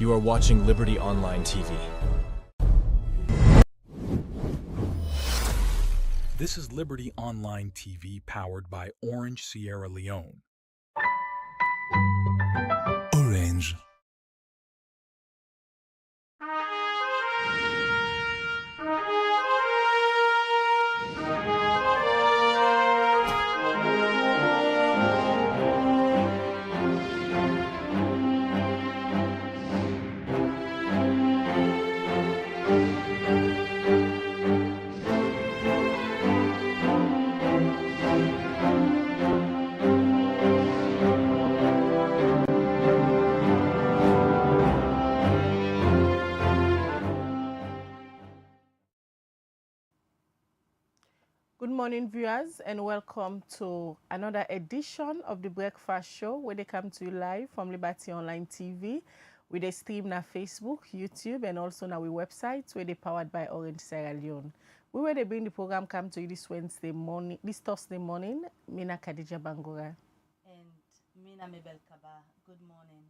You are watching Liberty Online TV. This is Liberty Online TV powered by Orange Sierra Leone. Orange. Good morning, viewers, and welcome to another edition of the Breakfast Show, where they come to you live from Liberty Online TV with a stream on Facebook, YouTube, and also on our website, where they powered by Orange Sierra Leone. We will bring the program come to you this Thursday morning, Mina Khadija Bangura. And Mina Mabel Kaba. Good morning.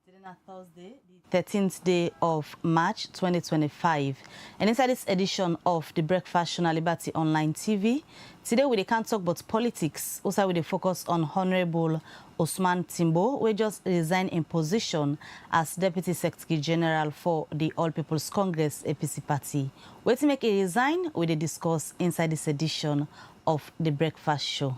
Today is Thursday, the 13th day of March 2025. And inside this edition of the Breakfast Show on Liberty Online TV, today we can't talk about politics. Also, we focus on Honorable Osman Timbo, who just resigned in position as Deputy Secretary General for the All People's Congress APC Party. Where to make a resign, we discuss inside this edition of the Breakfast Show.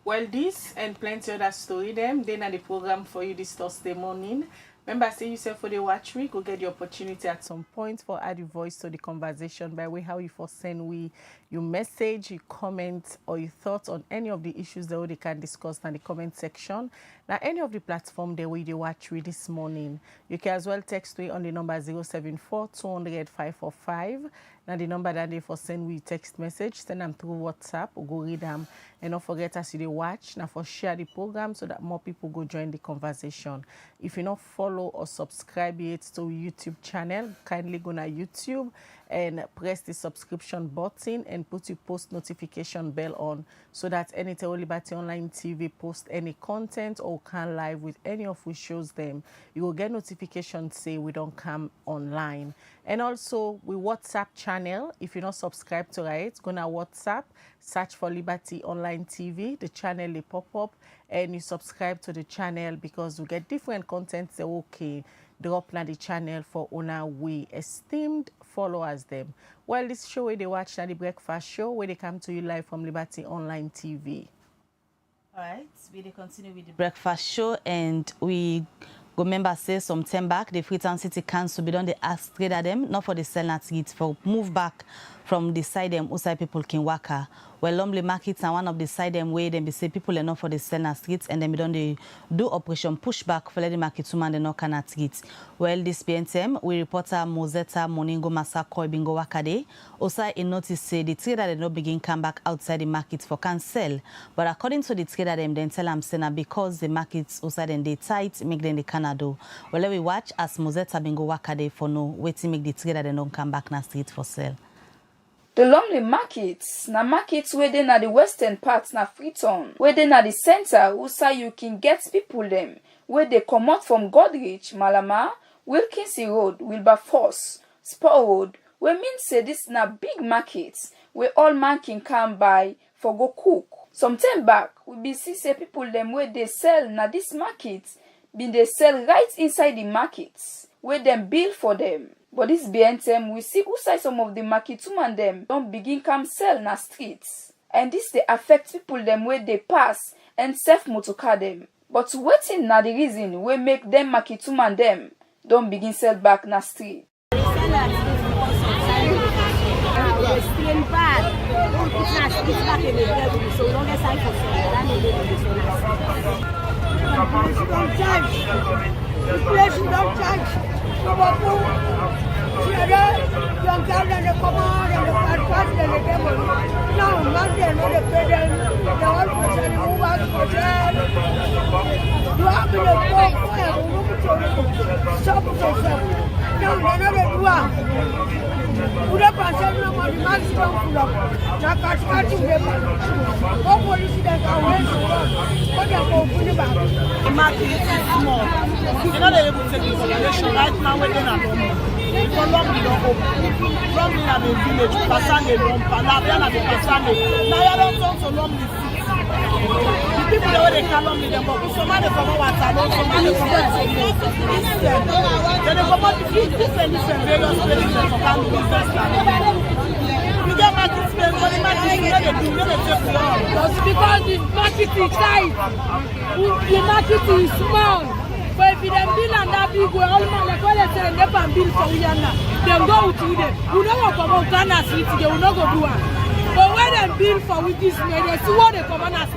Well, this and plenty other story then at the program for you this Thursday morning. Remember, say yourself for the watch week, go get the opportunity at some point for add your voice to the conversation by way how you for send your message, your comment, or your thoughts on any of the issues that we can discuss in the comment section. Now, any of the platform that we watch with this morning, you can as well text me on the number 074-200-545. Now, the number that they for send we text message, send them through WhatsApp or go read them. And don't forget as you watch, now for share the program so that more people go join the conversation. If you not follow or subscribe yet to YouTube channel, kindly go to YouTube and press the subscription button and put your post notification bell on so that anytime Liberty Online TV post any content or can live with any of we shows them, you will get notification say we don't come online. And also we WhatsApp channel. If you're not subscribed to it, go to WhatsApp, search for Liberty Online TV, the channel will pop up and you subscribe to the channel because we get different content that okay drop na the channel for una we esteemed followers them. Well, this show where they watch na the Breakfast Show where they come to you live from Liberty Online TV. All right, we continue with the Breakfast Show and we go remember say some time back the Freetown City Council be done the ask trader them not for the sell na ticket for move back from the side them outside people can waka. Well, Lumley markets and one of the side them way them be say people are not for the sell na streets and then we done the do operation pushback for the market to man the no can streets. Well, this PNTM we reporter Mozetta Moningo Masako bingo wakade. Also in notice say the trader they not begin come back outside the market for can sell. But according to the trader them then tell them say na because the markets outside then they tight make them the Canada. Well, let we watch as Mozetta bingo wakade for no waiting make the trader they don't come back na street for sale. The lonely markets, na markets where they na the western parts na Freetown, where they na the center, usa you can get people them, where they come out from Godrich, Malama, Wilkinson Road, Wilberforce, Spur Road, where mean say this na big markets, where all man can come by for go cook. Some time back, we be see say people them where they sell na this markets, been they sell right inside the markets, where them bill for them. But this BNTM, we see outside some of the market women them don't begin come sell na streets. And this they affect people them where they pass and self motorcar them. But waiting na the reason we make them market women them don't begin sell back na street. market is small. You're not able to take the population right now when they're not home. For long, we don't open. Long in the village, Pasane, Palaviana, Pasane. Now you don't talk so long. The people that they can't long with them, but somebody from our salon, somebody from our salon. Then they come out to different various places for kind of business. You get market space, but the market is not a do, not a take long. Just because the market is tight, the market is small. But if them bill and that big, all man like all they say, they can bill for Uyana. They go with you there. We don't want to come out Ghana City, they will not go do it. But when they bill for with this money, they see what they come on as.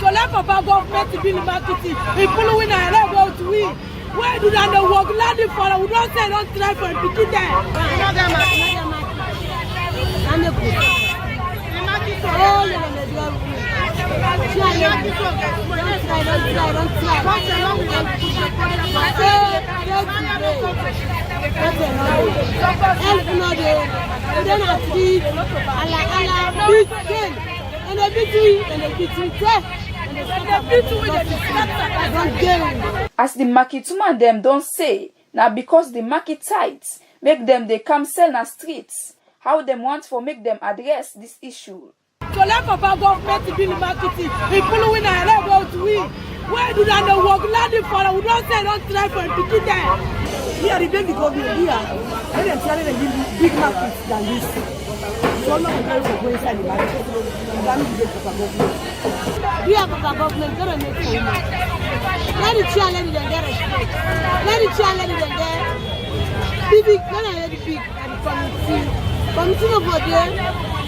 So let Papa government to bill marketing. People who win and let go to win. Where do they work? Landing for we don't say don't try for a picking there. As the market woman them don't say, now because the market tight, make them they come sell na streets. How them want for make them address this issue. So let Papa government to build marketing. People who win and let go to win. Where do they work? Landing for we don't say don't try for a picking there. Here the baby government here, when they're selling a big market than this. So long we go go inside the market. That means the Papa government. We have Papa government gonna make for you. Let the child let them get respect. Let the child let them get big, not let the big and the community. Community over there,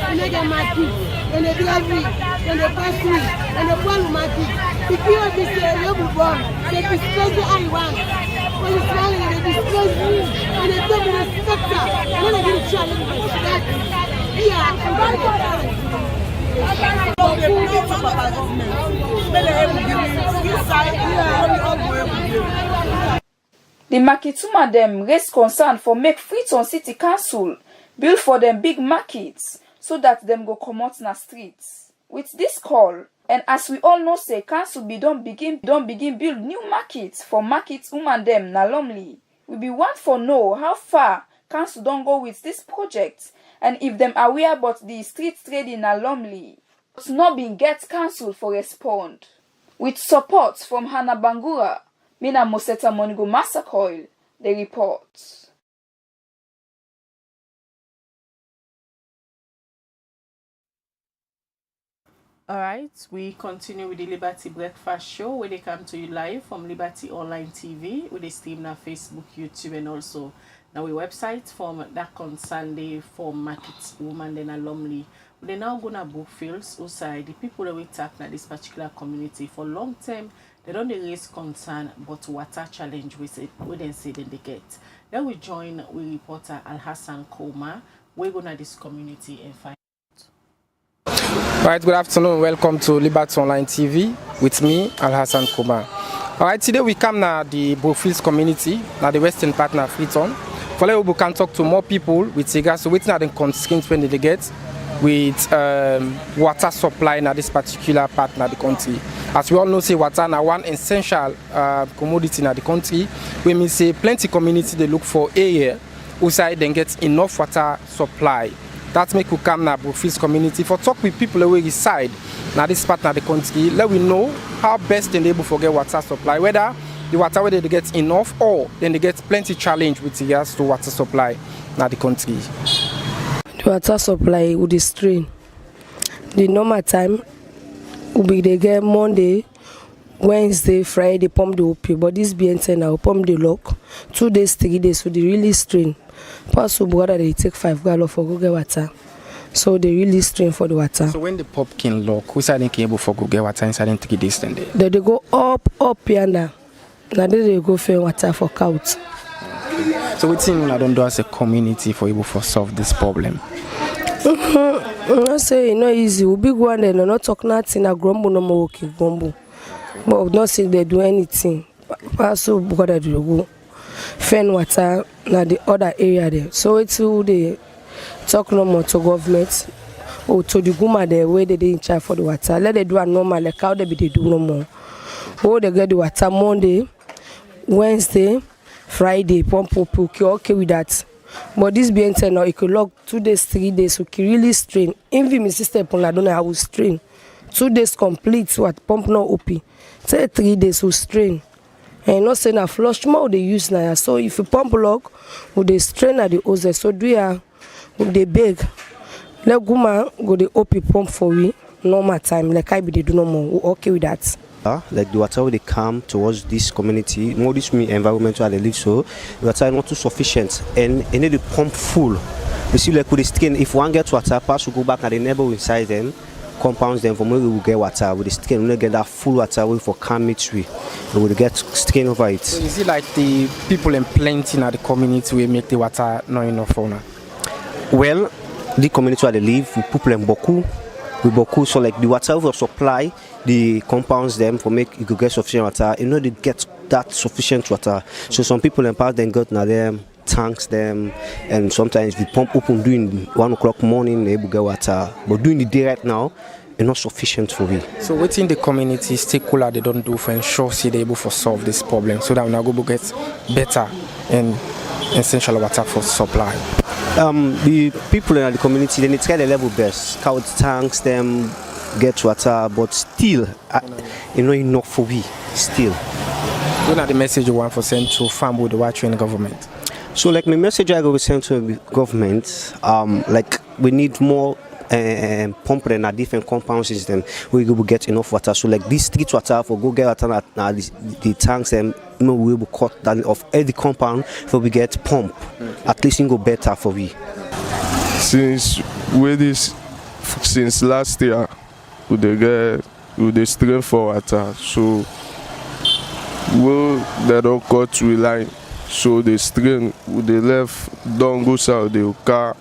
and they get market, and they delivery, and they pass through, and they follow market. The people be say you be born, they disclose the I want. When you smile, they disclose you, and they don't respect her. And then they get a child and respect. Yeah, and that's what The Makituma them raise concern for make Freetown City Council build for them big markets so that them go come out na streets. With this call, and as we all know say council don't begin build new markets for markets woman them na lonely. We be want for know how far council don't go with this project and if them aware about the street trading na lonely. But not been get council for respond. With support from Hannah Bangura, Mina Moseta Monigo Massacoil, they report. Alright, we continue with the Liberty Breakfast Show where they come to you live from Liberty Online TV with the stream on Facebook, YouTube and also now we website from that on Sunday for markets woman then alumni. They now go to Brookfields outside the people that we tap in this particular community for long term. They don't raise concern but water challenge with it we then say then they get. Then we join with reporter Al-Hassan Koma. We're gonna this community and find out. Alright, good afternoon. Welcome to Liberty Online TV with me, Al-Hassan Koma. Alright, today we come now the Brookfields community, now the western part of Freetown. For that we can talk to more people with regards to waiting at the constraints when they get with water supply in this particular part of the country. As we all know, say water is one essential commodity in the country. We mean say plenty community they look for area outside then get enough water supply. That make we come now Brookfields community for talk with people who reside now this part of the country. Let we know how best they able to get water supply, whether the water whether they get enough or then they get plenty challenge with regards to water supply in the country. The water supply would strain. The normal time will be they get Monday, Wednesday, Friday pump the OP, but this BNT now pump the lock 2 days, 3 days, so they really strain. Possible brother they take 5 gallons for go get water. So they really strain for the water. So when the pump can lock, who's able for go get water inside in 3 days then? They go up yonder. Now they go for water for cows. So we think I don't do as a community for able to solve this problem. I say it's not easy. We big one then not talk nothing. A grumble no more okay grumble. But not say they do anything. Also brother they go fan water na the other area there. So it's who they talk no more to government or to the Guma the way they in charge for the water. Let they do a normal like how they do no more. Oh, they get the water Monday, Wednesday, Friday, pump up, okay with that. But this being said now, it could log 2 days, 3 days, so it really strain. Even my sister upon I don't know how we strain. 2 days complete, so at pump no open. Say 3 days we strain. And not saying a flush more they use now. So if you pump log, would they strain at the hose? So do ya would they beg? Let Guma go the open pump for we normal time. Like I be they do no more. We okay with that. Like the water they come towards this community, more this me environmental they live so the water not too sufficient and need to pump full. You see like with the skin, if one gets water, pass will go back and the neighbor inside them, compounds them from where we will get water with the skin, we will get that full water away for calm tree. We will get skin over it. So is it like the people in plenty in the community will make the water not enough for now? Well, the community where they live, we people in Boku, so like the water will supply the compounds them for make you could get sufficient water. You know they get that sufficient water. So some people in part then got now them tanks them, and sometimes we pump open during 1 o'clock morning they able get water. But during the day right now, it's not sufficient for me. So what in the community stakeholder they don't do for ensure see they able to solve this problem so that we now go get better and essential water for supply. The people in the community they try the level best. Count tanks them, get water, but still, enough for we. Still. What are the message you want for send to farm with the watching government? So, like my message I go send to the government, like we need more pump and a different compound system where we will get enough water. So, like this street water for go get water at the tanks and we will cut down of every compound for we get pump. At least it go better for we. Since last year. They strain for water, so they don't cut we line, so they strain they left don't go south they car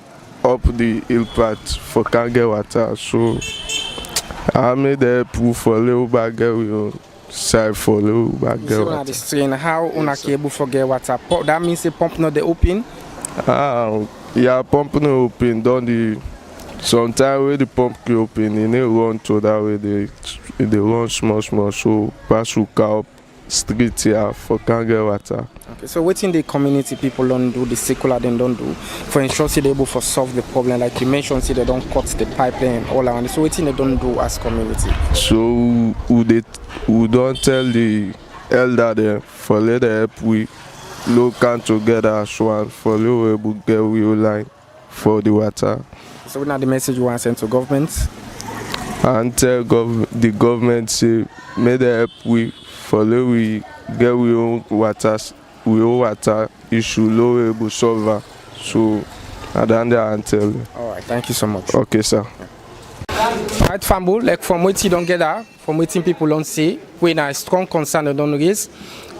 up the hill path for can't get water. So I made the proof for little bag we side for little bag. So the strain how una able for get water? That means the pump not the open? Yeah, pump not open, don't the sometimes when the pump can open, they run to that way they run small, so pass through car street here for can't get water. Okay, so what in the community people don't do, the secular they don't do for ensure they're able to solve the problem, like you mentioned, see they don't cut the pipeline all around. So what in they don't do as community? So we don't tell the elder there for let the help we look together as one for let able get we line for the water. So what are the message you want to send to government? And tell the government say may they help we for we get we own water issue low able solve. So I don't and tell you. Alright, thank you so much. Okay, sir. Alright, Fambo, like from what you don't get that, from what people don't say, when a strong concern they don't raise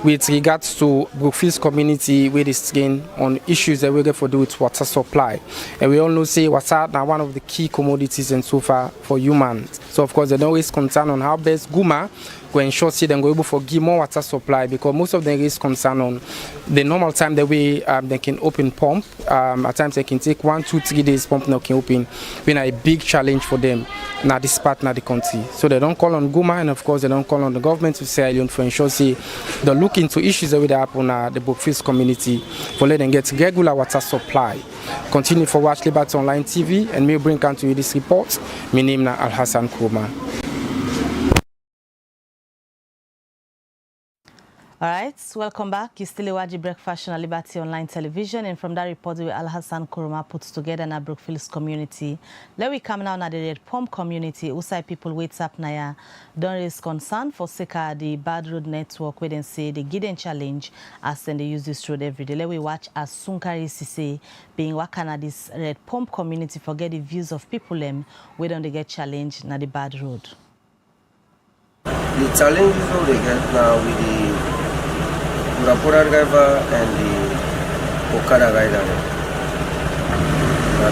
with regards to Brookfields community where they strain on issues that we get for do with water supply. And we all know say water now one of the key commodities and so far for humans. So of course they don't raise concern on how best Guma go ensure see them go able to give more water supply, because most of them raise concern on the normal time that we they can open pump. At times they can take 1, 2, 3 days pump now can open. Been a big challenge for them now this part now the country. So they don't call on Guma, and of course they don't call on the government to say alone for ensure see they look into issues that will happen the Brookfields community for let them get regular water supply. Continue for watch Liberty Online TV, and me bring to you this report. My name is Al-Hassan Kouma. All right, welcome back. You still watch the Breakfast on Liberty Online Television, and from that report we Al-Hassan Kuruma puts together in a Brookfields community. Let we come now to the Red Pump community. Usai people wait up now don't raise concern for Seka the bad road network where they say they get a challenge as then they use this road every day. Let we watch as Sunkari Sise being working at this Red Pump community forget the views of people them where don't they get challenged na the bad road. The challenges that they get now with the Rapura driver and the Okada rider are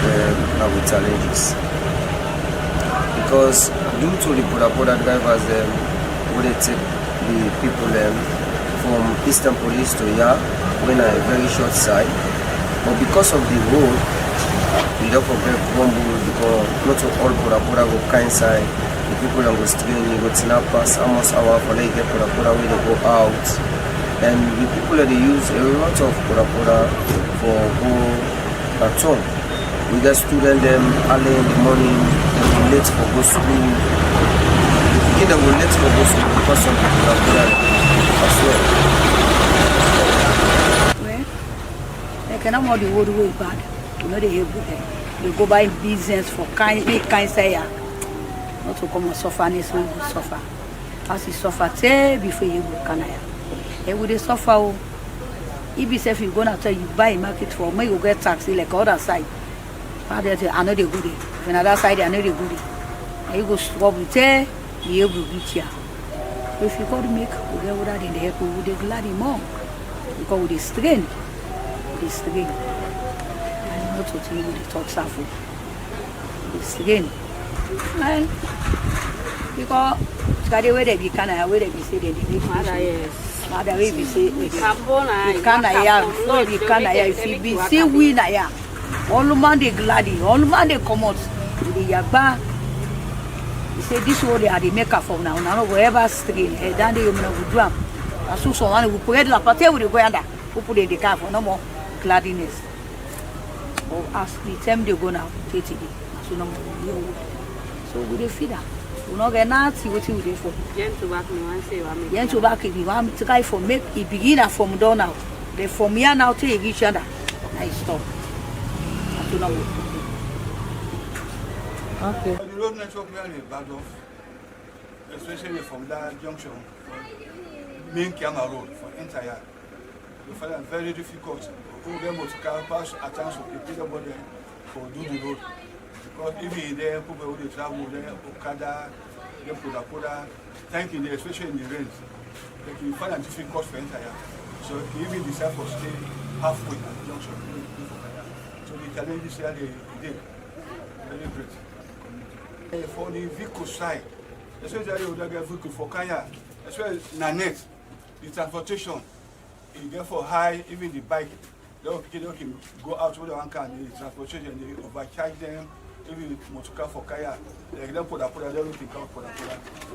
the challenges. Because due to the Rapura drivers, when they take the people from Eastern Police to here, when a very short side, but because of the road, we don't forget Bombu because not all Pura go kind side. The people on the street, you go to pass almost hour for they get Pura when they go out. And the people that they use a lot of Pura for go at home. We get students them early in the morning, they go late for go school. They go late for go school because some Pura as well. Well, they cannot more the old way bad. You know they able there. They go buy business for kind say not to come and suffer, and so you suffer. As you suffer, say before you go Canada. They will suffer. If you go and tell you buy a market for me, you get taxi like other side. I know they go there. If another side, I know they go there. And you go struggle, say you able to reach here. If you got to make, we get what in the help, we would glad more because we strain. We strain. And not to tell you the talk suffer. We strain. And because the way they be Canada, where they be say they make Mother, we be say Canada, no be Canada. If you be say we na ya, all man they glady, all man they come out. The yaba. He say this way they are the maker for now. Now go ever strain. Then they will do am. As soon as one will put la party will go under. Who put in the car for no more gladness. Or as the time they go now, 30 days. So no more. So we dey feed am. We no get nothing wetin we dey for. Yen to back me wan say wa make. Yen to back me wan try for make e begin from down now. They from here now till reach other. Na stop. So no more. Okay. The road network really bad off, especially from that junction, main Kiama Road for entire. You find it very difficult. Who them to car pass at times to prepare body for do the road. Because even there, people who travel there, Okada, they put thank you, especially in the rain. Like you find it difficult for entire. So you even decide to stay halfway at the junction. So the challenges here they very great. For the vehicle side, especially with the vehicle for Kenya, especially Nanet, the transportation, you get for high, even the bike, they can go out with one car, the transportation, they overcharge them, even motorcar for Kenya, they don't put they don't think out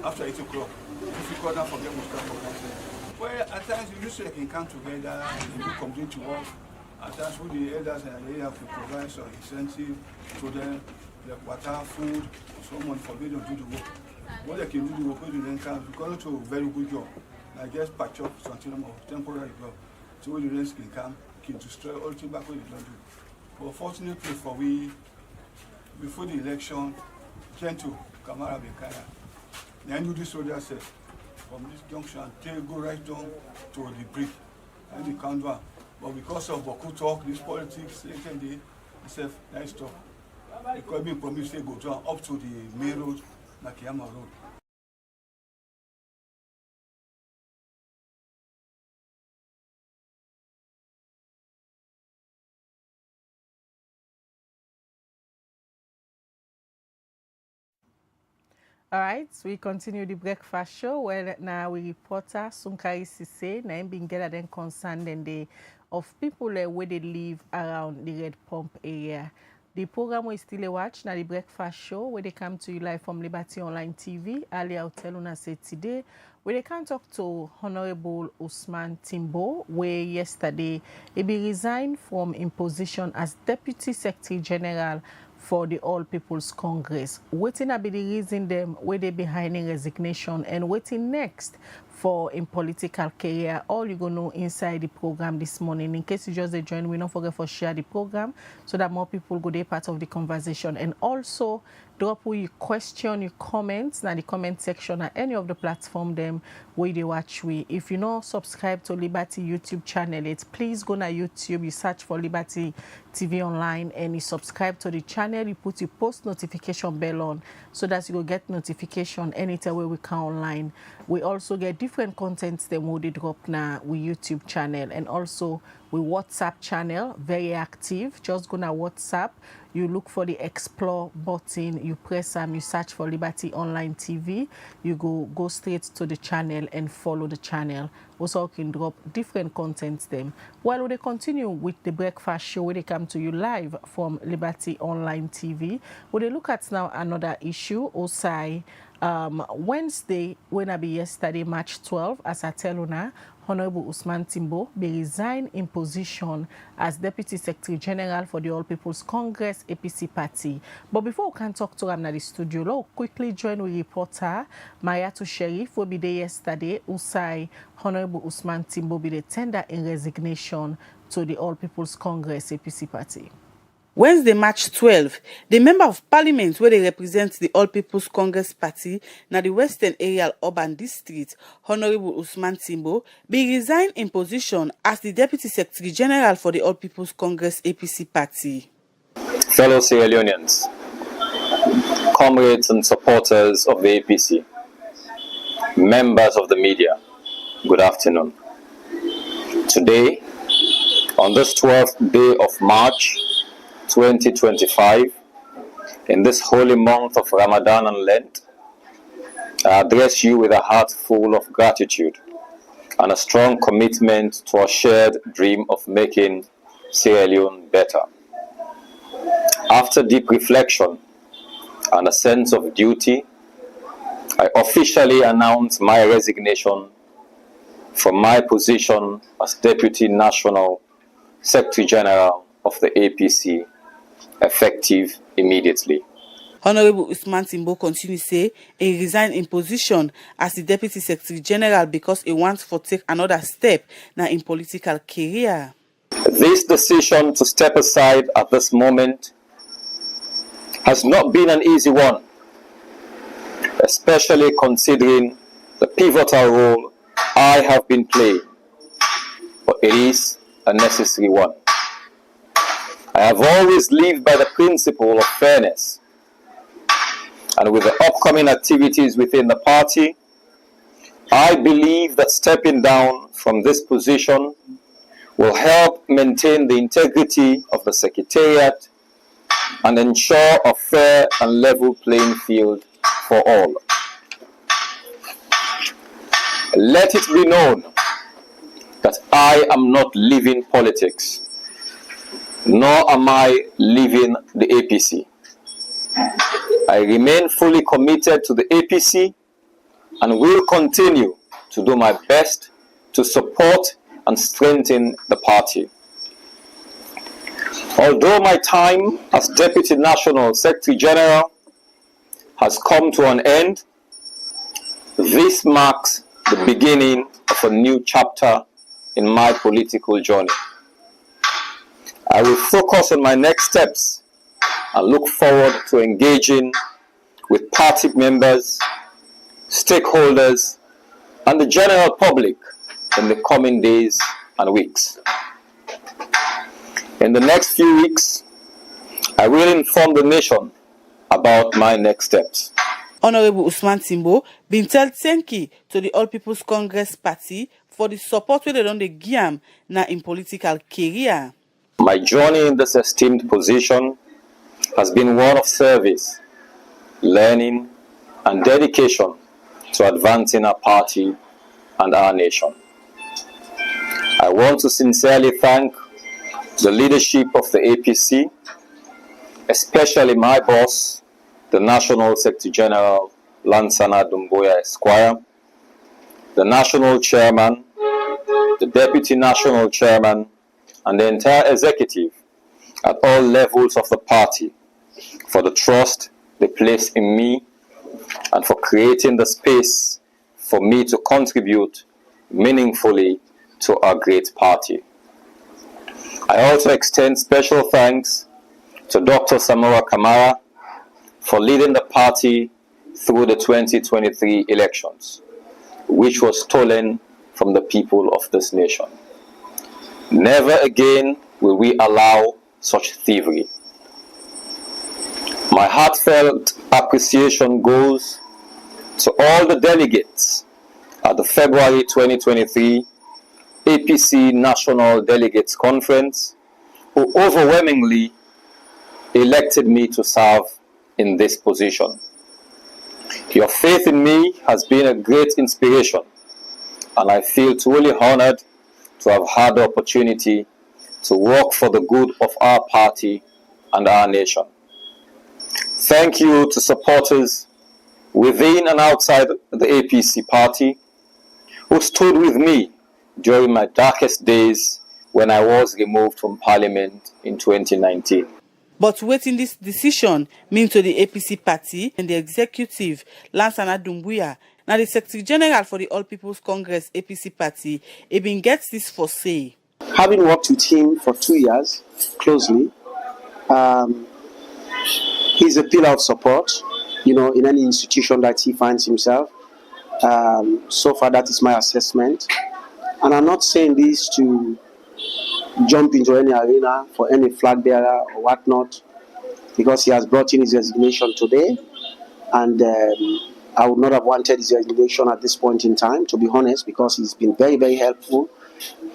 after 8 o'clock. If you call them, forget motorcar for Kenya. Well, at times you usually can come together and do complain to work. At times with the elders and they have to provide some incentive to them, like water, food. Someone forbid them to do the work. What they can do the work, they then come because to a very good job. I just patch up something of temporary job. So when the rest can come, can destroy all things back what they don't do. But fortunately for we, before the election, gentle Kamara Bekaya, they knew this road said from this junction, they go right down to the brick and the countdown. But because of Boku talk, this politics, they said, nice talk. Because being promised to go down up to the main road, Nakiyama Road. All right, so we continue the breakfast show where now we reporter Sunkari Sise, na him been gathered and concerned and they of people where they live around the Red Pump area. The program we still watch now the breakfast show where they come to you live from Liberty Online TV. Earlier I'll tell you say today where they can talk to Honorable Usman Timbo, where yesterday he be resigned from his position as Deputy Secretary General for the All People's Congress. Waiting to be the reason them where they behind in resignation and waiting next for in political career. All you gonna know inside the program this morning. In case you just join, we don't forget to share the program so that more people go be part of the conversation. And also drop your question, your comments in the comment section at any of the platform them where they watch we. If you not subscribe to Liberty YouTube channel, please go to YouTube, you search for Liberty TV Online and you subscribe to the channel, you put your post notification bell on so that you will get notification anytime where we come online. We also get different contents that we drop now with YouTube channel, and also We WhatsApp channel, very active. Just go to WhatsApp. You look for the explore button. You press you search for Liberty Online TV. You go straight to the channel and follow the channel. Also, you can drop different contents them. While we continue with the breakfast show, where they come to you live from Liberty Online TV, we look at now another issue. Also, Wednesday, when I be yesterday, March 12, as I tell you now, Honorable Usman Timbo be resigned in position as Deputy Secretary General for the All People's Congress APC Party. But before we can talk to him in the studio, let's quickly join with reporter Mayatu Sheriff, who be there yesterday, who say Honorable Usman Timbo be the tender in resignation to the All People's Congress APC Party. Wednesday, March 12, the Member of Parliament where they represent the All People's Congress Party na the Western Area Urban District, Honorable Usman Timbo, be resigned in position as the Deputy Secretary General for the All People's Congress APC Party. Fellow Sierra Leoneans, comrades and supporters of the APC, members of the media, good afternoon. Today, on this 12th day of March 2025, in this holy month of Ramadan and Lent, I address you with a heart full of gratitude and a strong commitment to our shared dream of making Sierra Leone better. After deep reflection and a sense of duty, I officially announce my resignation from my position as Deputy National Secretary General of the APC, effective immediately. Honorable Usman Timbo continues to say he resigned in position as the Deputy Secretary General because he wants to take another step now in political career. This decision to step aside at this moment has not been an easy one, especially considering the pivotal role I have been playing, but it is a necessary one. I have always lived by the principle of fairness, and with the upcoming activities within the party, I believe that stepping down from this position will help maintain the integrity of the Secretariat and ensure a fair and level playing field for all. Let it be known that I am not leaving politics, nor am I leaving the APC. I remain fully committed to the APC and will continue to do my best to support and strengthen the party. Although my time as Deputy National Secretary General has come to an end, this marks the beginning of a new chapter in my political journey. I will focus on my next steps and look forward to engaging with party members, stakeholders, and the general public in the coming days and weeks. In the next few weeks, I will inform the nation about my next steps. Honorable Usman Timbo been tell thank you to the All People's Congress Party for the support where they don't give him now in political career. My journey in this esteemed position has been one of service, learning, and dedication to advancing our party and our nation. I want to sincerely thank the leadership of the APC, especially my boss, the National Secretary General, Lansana Dumboya Esquire, the National Chairman, the Deputy National Chairman, and the entire executive at all levels of the party for the trust they place in me and for creating the space for me to contribute meaningfully to our great party. I also extend special thanks to Dr. Samora Kamara for leading the party through the 2023 elections, which was stolen from the people of this nation. Never again will we allow such thievery. My heartfelt appreciation goes to all the delegates at the February 2023 APC National Delegates Conference, who overwhelmingly elected me to serve in this position. Your faith in me has been a great inspiration, and I feel truly honored to have had the opportunity to work for the good of our party and our nation. Thank you to supporters within and outside the APC party who stood with me during my darkest days when I was removed from Parliament in 2019. But wetin this decision mean to the APC party and the executive, Lansana Doumbouya, now the Secretary General for the All People's Congress APC party, he been gets this for say. Having worked with him for 2 years closely, he's a pillar of support, in any institution that he finds himself. So far, that is my assessment. And I'm not saying this to jump into any arena for any flag bearer or whatnot, because he has brought in his resignation today, and I would not have wanted his resignation at this point in time, to be honest, because he's been very, very helpful.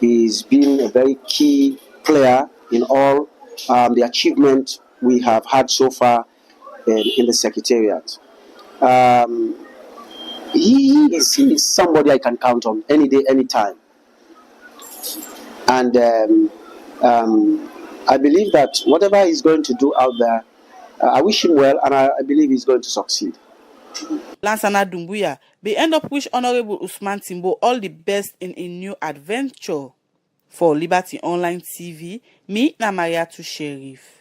He's been a very key player in all the achievement we have had so far in the Secretariat. He is somebody I can count on any day, any time. And I believe that whatever he's going to do out there, I wish him well, and I believe he's going to succeed. Lansana Doumbouya, they end up wish Honorable Usman Timbo all the best in a new adventure. For Liberty Online TV, me na Mariatu Sheriff.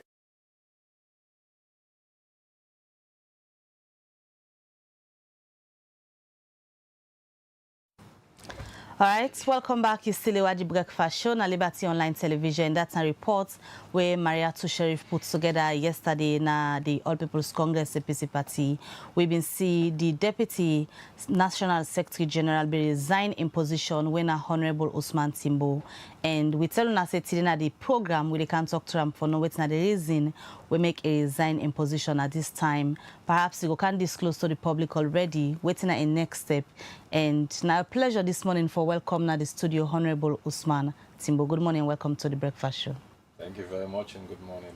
All right, welcome back. You still watch the Breakfast Show on Liberty Online Television. That's a report where Mariatu Sheriff put together yesterday na the All People's Congress APC Party. We've been seeing the Deputy National Secretary General be resign in position when Honorable Osman Timbo. And we tell us that today na the program we can talk to them for no waiting the reason we make a resign in position at this time. Perhaps you can disclose to the public already, waiting at a next step. And now a pleasure this morning for welcome to the studio, Honorable Usman Timbo. Good morning and welcome to the Breakfast Show. Thank you very much and good morning.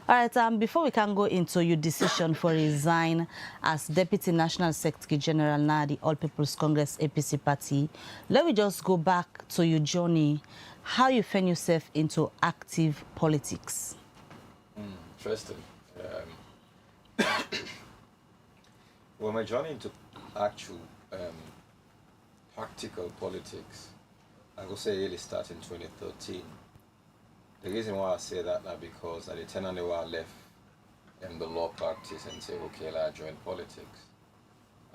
All right, before we can go into your decision for resign as Deputy National Secretary General now the All People's Congress APC Party, let me just go back to your journey, how you found yourself into active politics. Interesting. Well, my journey into actual practical politics, I would say really started in 2013. The reason why I say that now because at the time I left the law practice and say, okay, I joined politics.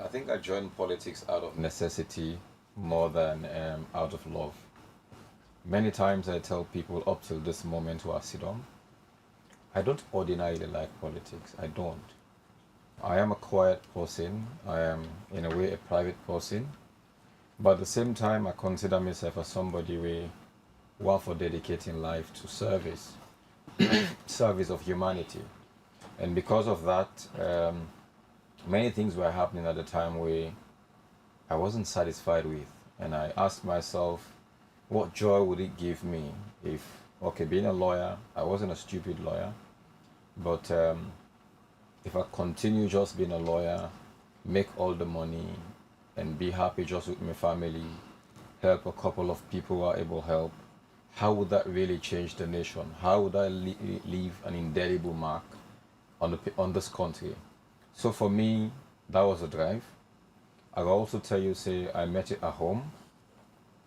I think I joined politics out of necessity more than out of love. Many times I tell people up till this moment who I sit on, I don't ordinarily like politics. I don't. I am a quiet person. I am, in a way, a private person. But at the same time, I consider myself as somebody who for dedicating life to service, service of humanity. And because of that, many things were happening at the time where I wasn't satisfied with. And I asked myself, what joy would it give me if, okay, being a lawyer, I wasn't a stupid lawyer, but if I continue just being a lawyer, make all the money, and be happy just with my family, help a couple of people who are able to help, how would that really change the nation? How would I leave an indelible mark on this country? So for me, that was a drive. I'll also tell you, say, I met it at home.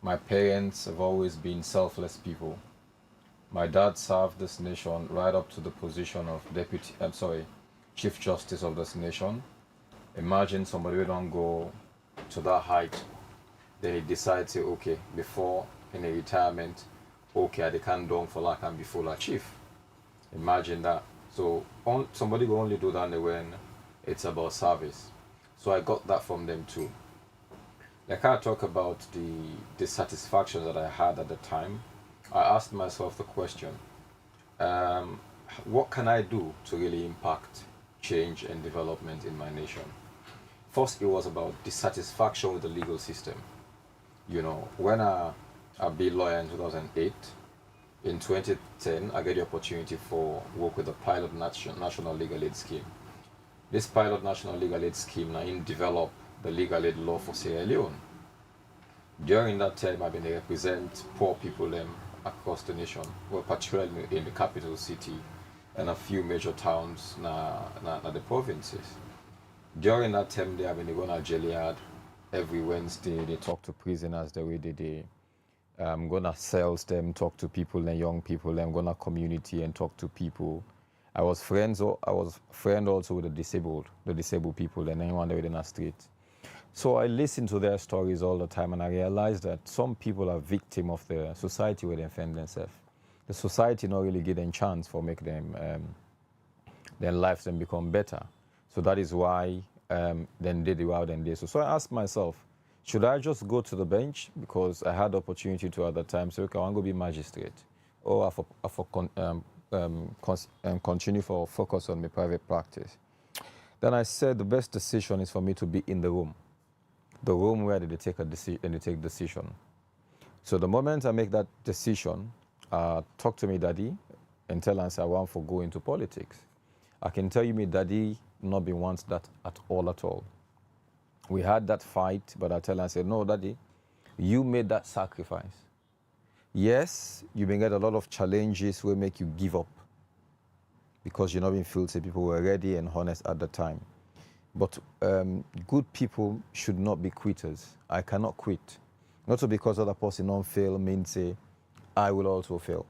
My parents have always been selfless people. My dad served this nation right up to the position of Chief Justice of this nation. Imagine somebody who don't go to that height, then he decides, say, okay, before in a retirement, okay, they can't do for like and be full chief. Imagine that. So somebody will only do that when it's about service. So I got that from them too. Like I talk about the dissatisfaction that I had at the time, I asked myself the question, what can I do to really impact change and development in my nation? First, it was about dissatisfaction with the legal system. You know, when I've been lawyer in 2008. In 2010, I get the opportunity for work with the pilot national legal aid scheme. This pilot national legal aid scheme now develop the legal aid law for Sierra Leone. During that time, I've been to represent poor people across the nation, well, particularly in the capital city and a few major towns na the provinces. During that time, I've been going to jail yard every Wednesday. They talk to prisoners the way they I'm gonna sales them, talk to people and young people. I'm gonna community and talk to people. I was friend also with the disabled people and anyone within the street. So I listen to their stories all the time, and I realize that some people are victim of the society where they find themselves. The society not really give them chance for make them their lives then become better. So that is why then they do out and this. So I asked myself, should I just go to the bench because I had the opportunity to at the time say, okay, I want to be magistrate, or continue for focus on my private practice? Then I said the best decision is for me to be in the room where they take a decision and they take decision. So the moment I make that decision, talk to me, Daddy, and tell us I want to go into politics. I can tell you, me Daddy not be wants that at all. We had that fight, but I tell her, I said, no, Daddy, you made that sacrifice. Yes, you may get a lot of challenges will make you give up because you're not being filthy. People were ready and honest at the time. But good people should not be quitters. I cannot quit. Not because other person don't fail means say, I will also fail.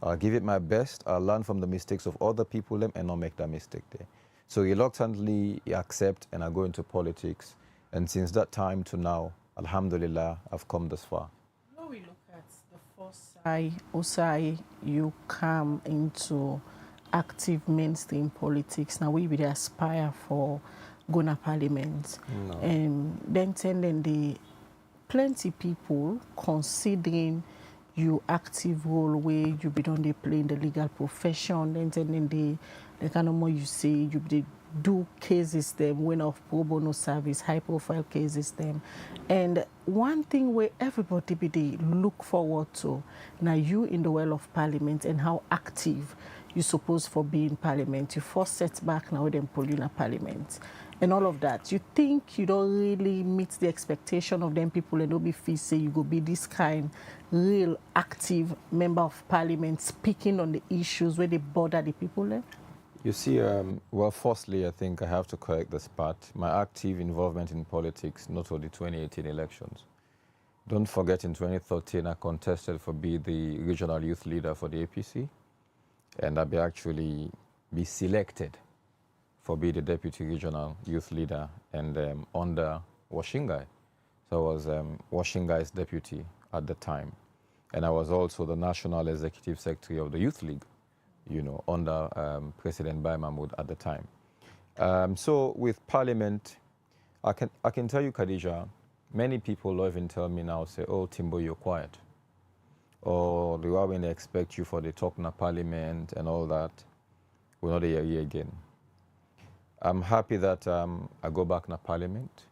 I'll give it my best. I'll learn from the mistakes of other people and not make that mistake there. So reluctantly accept and I go into politics. And since that time to now, alhamdulillah, I've come this far. When we look at the first side, you come into active mainstream politics. Now we really aspire for going to parliament. No. And then the plenty people considering your active role where you be done they play in the legal profession, then the kind of more you say you be do cases them, win of pro bono service, high profile cases them. And one thing where everybody be they look forward to now you in the well of parliament and how active you supposed for being parliament. You first set back now with them pull you in a parliament and all of that. You think you don't really meet the expectation of them people and don't be feel say you go be this kind real active member of parliament speaking on the issues where they bother the people there? You see, well, firstly, I think I have to correct this part. My active involvement in politics, not for the 2018 elections. Don't forget, in 2013, I contested for be the regional youth leader for the APC, and I actually be selected for be the deputy regional youth leader and under Washingai. So I was Washingai's deputy at the time, and I was also the national executive secretary of the Youth League, you know, under President Bai Mahmoud at the time. So with Parliament, I can tell you, Khadija, many people even tell me now, say, oh, Timbo, you're quiet. Or they are when they expect you for the talk in Parliament and all that. We're not here again. I'm happy that I go back in Parliament.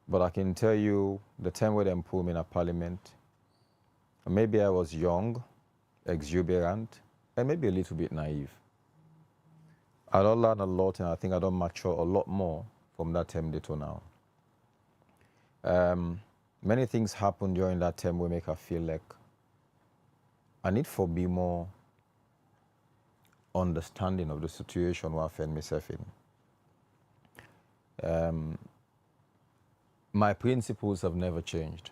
But I can tell you, the time when they pulled me in Parliament, maybe I was young, exuberant, and maybe a little bit naive. I don't learn a lot, and I think I don't mature a lot more from that time to now. Many things happened during that time will make I feel like I need to be more understanding of the situation where I find myself in. My principles have never changed.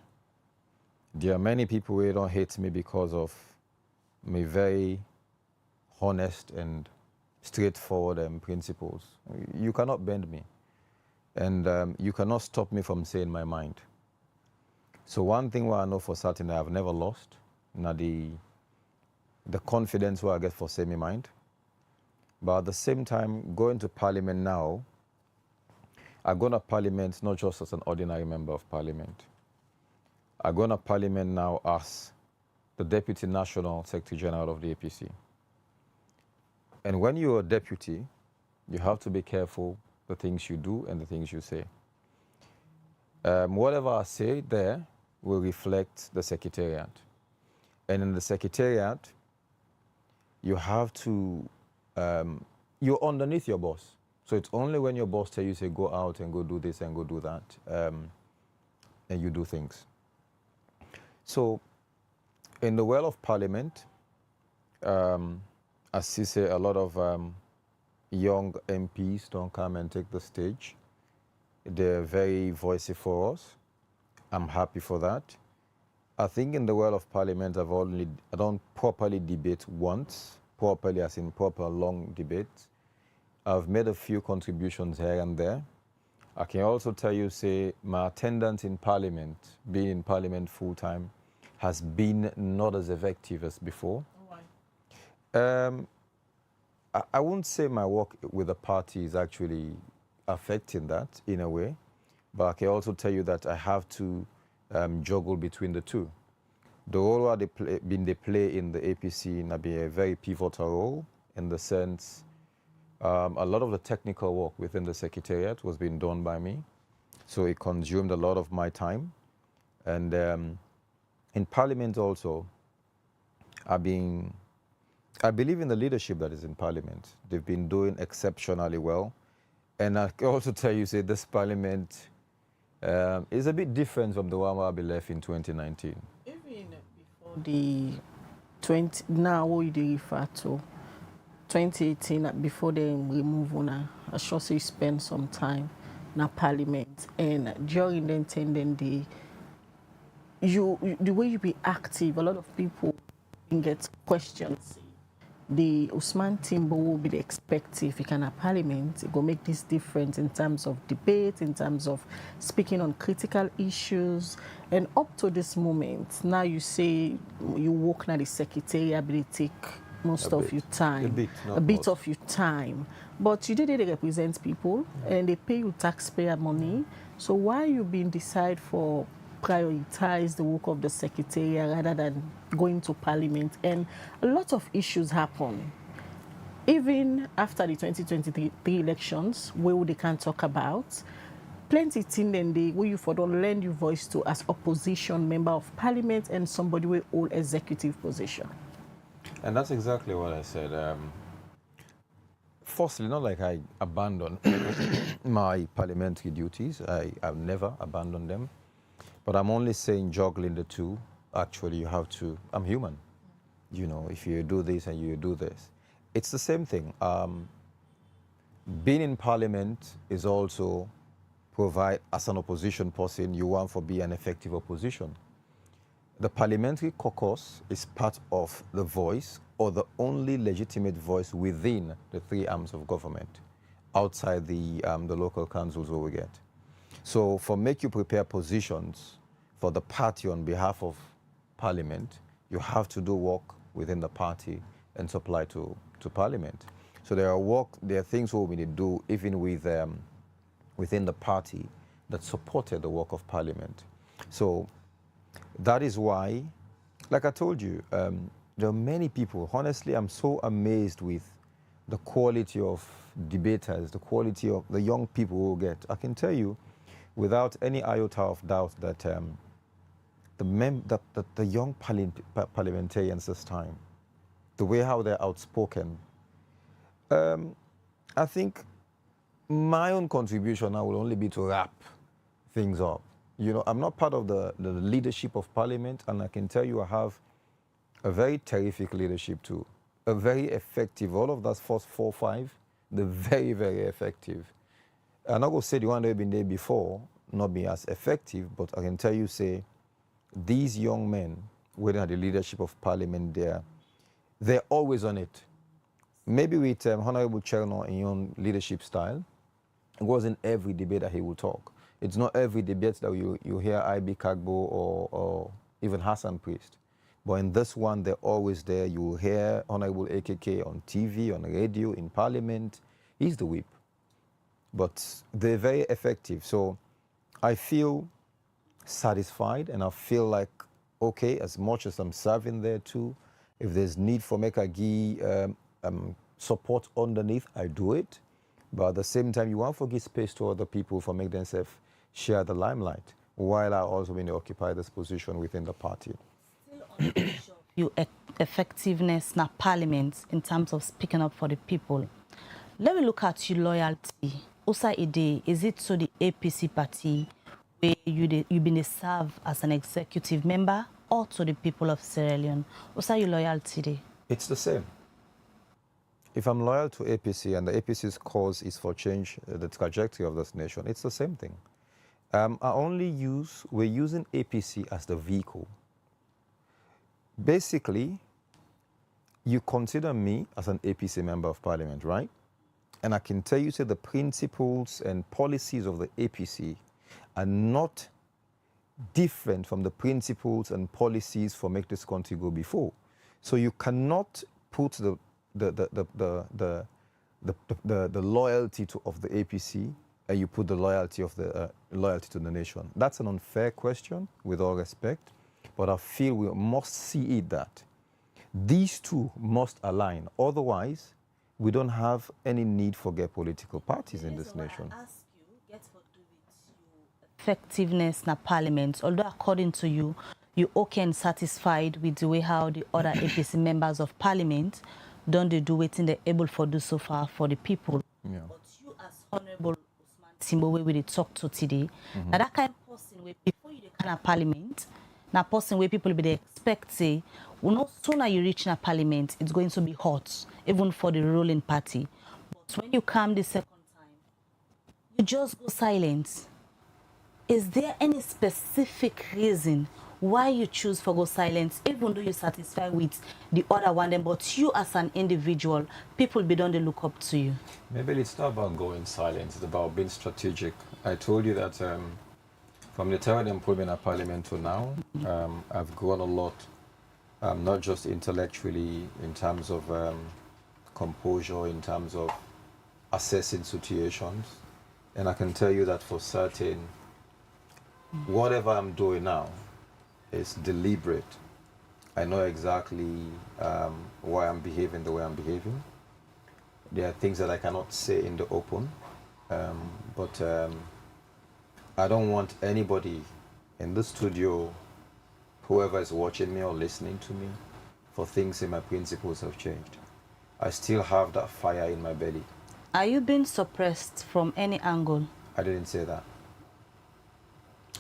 There are many people who don't hate me because of my very honest and straightforward principles. You cannot bend me, and you cannot stop me from saying my mind. So one thing where I know for certain I have never lost, now the confidence where I get for saying my mind. But at the same time, going to Parliament now, I go to Parliament not just as an ordinary member of Parliament. I go to Parliament now as the Deputy National Secretary General of the APC. And when you're a deputy, you have to be careful the things you do and the things you say. Whatever I say there, will reflect the secretariat. And in the secretariat, you have to, you're underneath your boss. So it's only when your boss tells you, say, go out and go do this and go do that, and you do things. So in the world of parliament, as you say, a lot of young MPs don't come and take the stage. They're very voicey for us. I'm happy for that. I think in the world of parliament, I don't properly debate once, properly as in proper long debates. I've made a few contributions here and there. I can also tell you, say, my attendance in parliament, being in parliament full time, has been not as effective as before. Why? I won't say my work with the party is actually affecting that in a way, but I can also tell you that I have to juggle between the two. The role they play in the APC will be a very pivotal role in the sense a lot of the technical work within the secretariat was being done by me, so it consumed a lot of my time. And in parliament also, I believe in the leadership that is in parliament. They've been doing exceptionally well. And I can also tell you, say, this parliament is a bit different from the one where I left in 2019. Even before the now what you refer to, 2018, before they remove on, I sure say you spend some time in parliament. And during the attending day, the way you be active, a lot of people can get questions. The Usman Timbo will be the expected if he can have parliament. It will make this difference in terms of debate, in terms of speaking on critical issues. And up to this moment, now you say you work now the secretariat, but it take most of your time, a bit of your time. But you did represent people and they pay you taxpayer money. So why you been decide for prioritize the work of the secretariat rather than going to parliament? And a lot of issues happen. Even after the 2023 elections, where they can talk about, plenty thing then they where you for don't lend your voice to as opposition member of parliament and somebody with all executive position. And that's exactly what I said. Firstly, not like I abandoned my parliamentary duties. I've never abandoned them. But I'm only saying juggling the two. Actually, you have to, I'm human. You know, if you do this and you do this. It's the same thing. Being in parliament is also provide, as an opposition person, you want to be an effective opposition. The parliamentary caucus is part of the voice or the only legitimate voice within the three arms of government, outside the local councils where we get. So for make you prepare positions for the party on behalf of parliament, you have to do work within the party and supply to parliament. So there are things we need to do even with within the party that supported the work of parliament. So that is why, like I told you, there are many people. Honestly, I'm so amazed with the quality of debaters, the quality of the young people who get. I can tell you, without any iota of doubt, that the young parliamentarians this time, the way how they're outspoken, I think my own contribution now will only be to wrap things up. You know, I'm not part of the leadership of parliament, and I can tell you I have a very terrific leadership too. A very effective, all of that first 4 or 5, they're very, very effective. I'm not going to say the one that have been there before, not be as effective, but I can tell you, say, these young men, whether at the leadership of parliament, they're always on it. Maybe with Honorable Cherno in your leadership style, it wasn't every debate that he will talk. It's not every debate that you hear IB Kagbo or even Hassan Priest. But in this one, they're always there. You will hear Honorable AKK on TV, on radio, in parliament. He's the whip. But they're very effective. So I feel satisfied and I feel like, okay, as much as I'm serving there too, if there's need for Mekagi support underneath, I do it. But at the same time, you want to give space to other people for make themselves share the limelight. while I also been occupy this position within the party. Your effectiveness na parliament in terms of speaking up for the people. Let me look at your loyalty. Osa Ide, is it to the APC party where you've been served as an executive member or to the people of Sierra Leone? Osa your loyalty there? It's the same. If I'm loyal to APC and the APC's cause is for change the trajectory of this nation, it's the same thing. We're using APC as the vehicle. Basically, you consider me as an APC member of parliament, right? And I can tell you that the principles and policies of the APC are not different from the principles and policies for make this country go before. So you cannot put the loyalty of the APC and you put the loyalty of the loyalty to the nation. That's an unfair question, with all respect. But I feel we must see it that these two must align. Otherwise, we don't have any need for political parties in this nation. Effectiveness na parliament, although according to you, you okay and satisfied with the way how the other APC members of parliament don't they do it in the able for do so far for the people. Yeah. But you as Honorable Usman Timbo, where we talk to today, now that kind of person where before you the kind of parliament, now person where people be they expect say, well, no sooner you reach na parliament, it's going to be hot, even for the ruling party. But when you come the second time, you just go silent. Is there any specific reason why you choose for go silent, even though you're satisfied with the other one, then, but you as an individual, people be done to look up to you? Maybe it's not about going silent, it's about being strategic. I told you that from the time they put me in parliament to now, I've grown a lot, not just intellectually, in terms of composure, in terms of assessing situations. And I can tell you that for certain, whatever I'm doing now is deliberate. I know exactly why I'm behaving the way I'm behaving. There are things that I cannot say in the open, but I don't want anybody in the studio, whoever is watching me or listening to me, for things in my principles have changed. I still have that fire in my belly. Are you being suppressed from any angle? I didn't say that.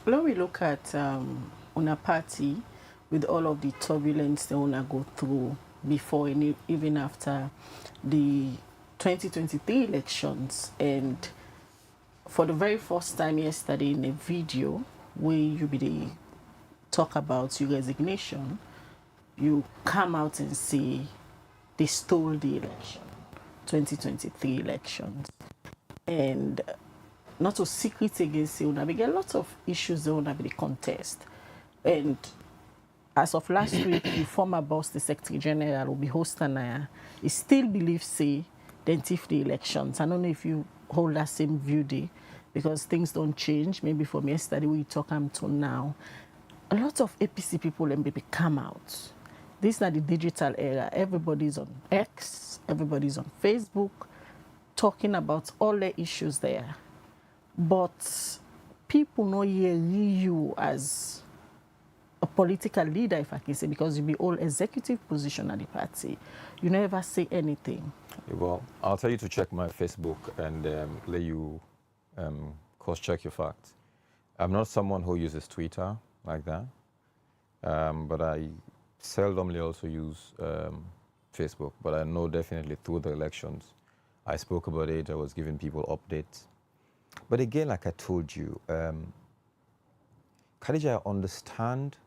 When we look at on a party with all of the turbulence they want to go through before and even after the 2023 elections, and for the very first time yesterday in a video where you be talk about your resignation, you come out and say they stole the election, 2023 elections, and not a secret against you. We get lots of issues that will be the contest. And as of last week, the former boss, the Secretary General, will be hosting. He still believes, say, they thief the elections. I don't know if you hold that same view there, because things don't change. Maybe from yesterday we talk to now. A lot of APC people and maybe come out. This is not the digital era. Everybody's on X, everybody's on Facebook, talking about all the issues there. But people know you as a political leader, if I can say, because you be all executive position at the party. You never say anything. Well, I'll tell you to check my Facebook and let you cross-check your facts. I'm not someone who uses Twitter like that, but I seldomly also use Facebook. But I know definitely through the elections, I spoke about it, I was giving people updates. But again, like I told you, Khadija, I understand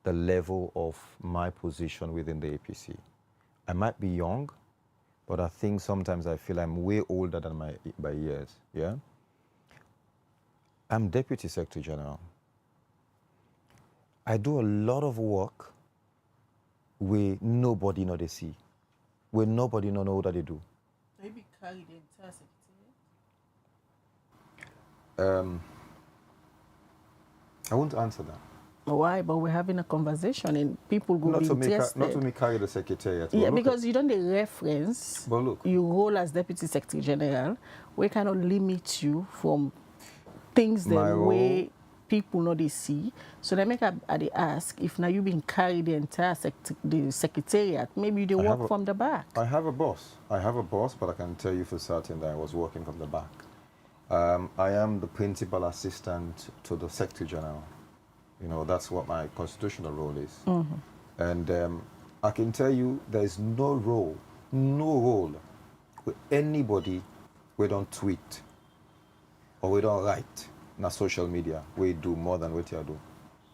the level of my position within the APC. I might be young, but I think sometimes I feel I'm way older than my years, yeah? I'm Deputy Secretary General. I do a lot of work where nobody know they see, where nobody know what they do. Maybe carry the entire secretariat? I won't answer that. Why? But we're having a conversation and people go be interested. Not to me carry the secretariat. Yeah, because you don't the reference. But look, you role as Deputy Secretary General, we cannot limit you from things the way people know they see. So they make they ask if now you been carried the entire the secretariat, maybe they work from the back. I have a boss. I have a boss, but I can tell you for certain that I was working from the back. I am the principal assistant to the Secretary General. You know, that's what my constitutional role is. And I can tell you there is no role with anybody we don't tweet or we don't write on social media. We do more than what you do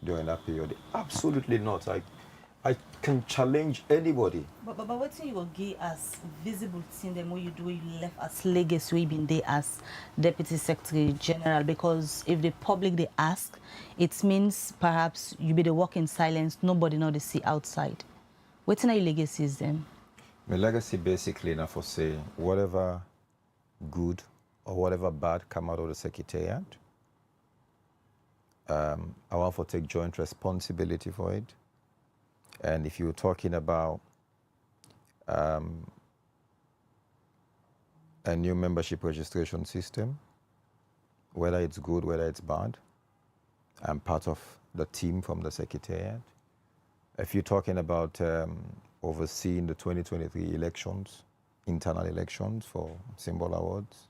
during that period. Absolutely not. I can challenge anybody. But what you will give as visible thing them what you do, you left as legacy, you been there as Deputy Secretary General, because if the public they ask, it means perhaps you be the work in silence, nobody know they see outside. What's your legacy is then? My legacy basically enough for say whatever good or whatever bad come out of the Secretariat, I want to take joint responsibility for it. And if you're talking about a new membership registration system, whether it's good, whether it's bad, I'm part of the team from the Secretariat. If you're talking about overseeing the 2023 elections, internal elections for Symbol Awards,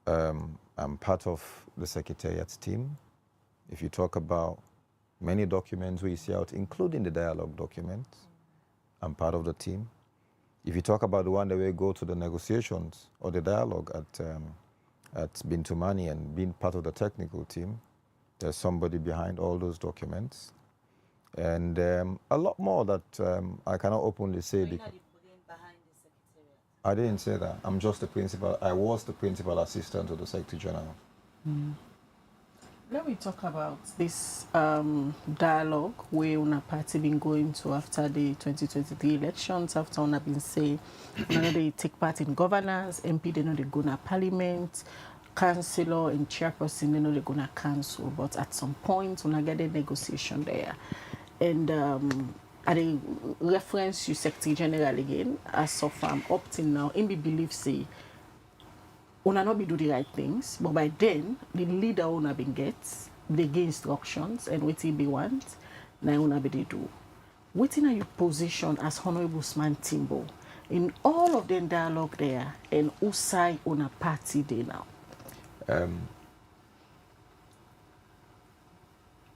I'm part of the Secretariat's team. If you talk about many documents we see out, including the dialogue documents, I'm part of the team. If you talk about the one that we go to the negotiations or the dialogue at Bintumani and being part of the technical team, there's somebody behind all those documents. And a lot more that I cannot openly say. Because I didn't say that. I'm just the principal. I was the principal assistant to the Secretary General. Let me talk about this dialogue where una party been going to after the 2023 elections, after una been say una they take part in governance, MP they know they go na parliament, councillor and chairperson they know they go na council, but at some point una get a negotiation there. And I reference you Secretary General again, as of up till now, in be believe say una not be do the right things, but by then the leader una been gets, they give instructions and what be want, now una be they do. What in your position as Honorable Usman Timbo in all of the dialogue there and who side una party they now?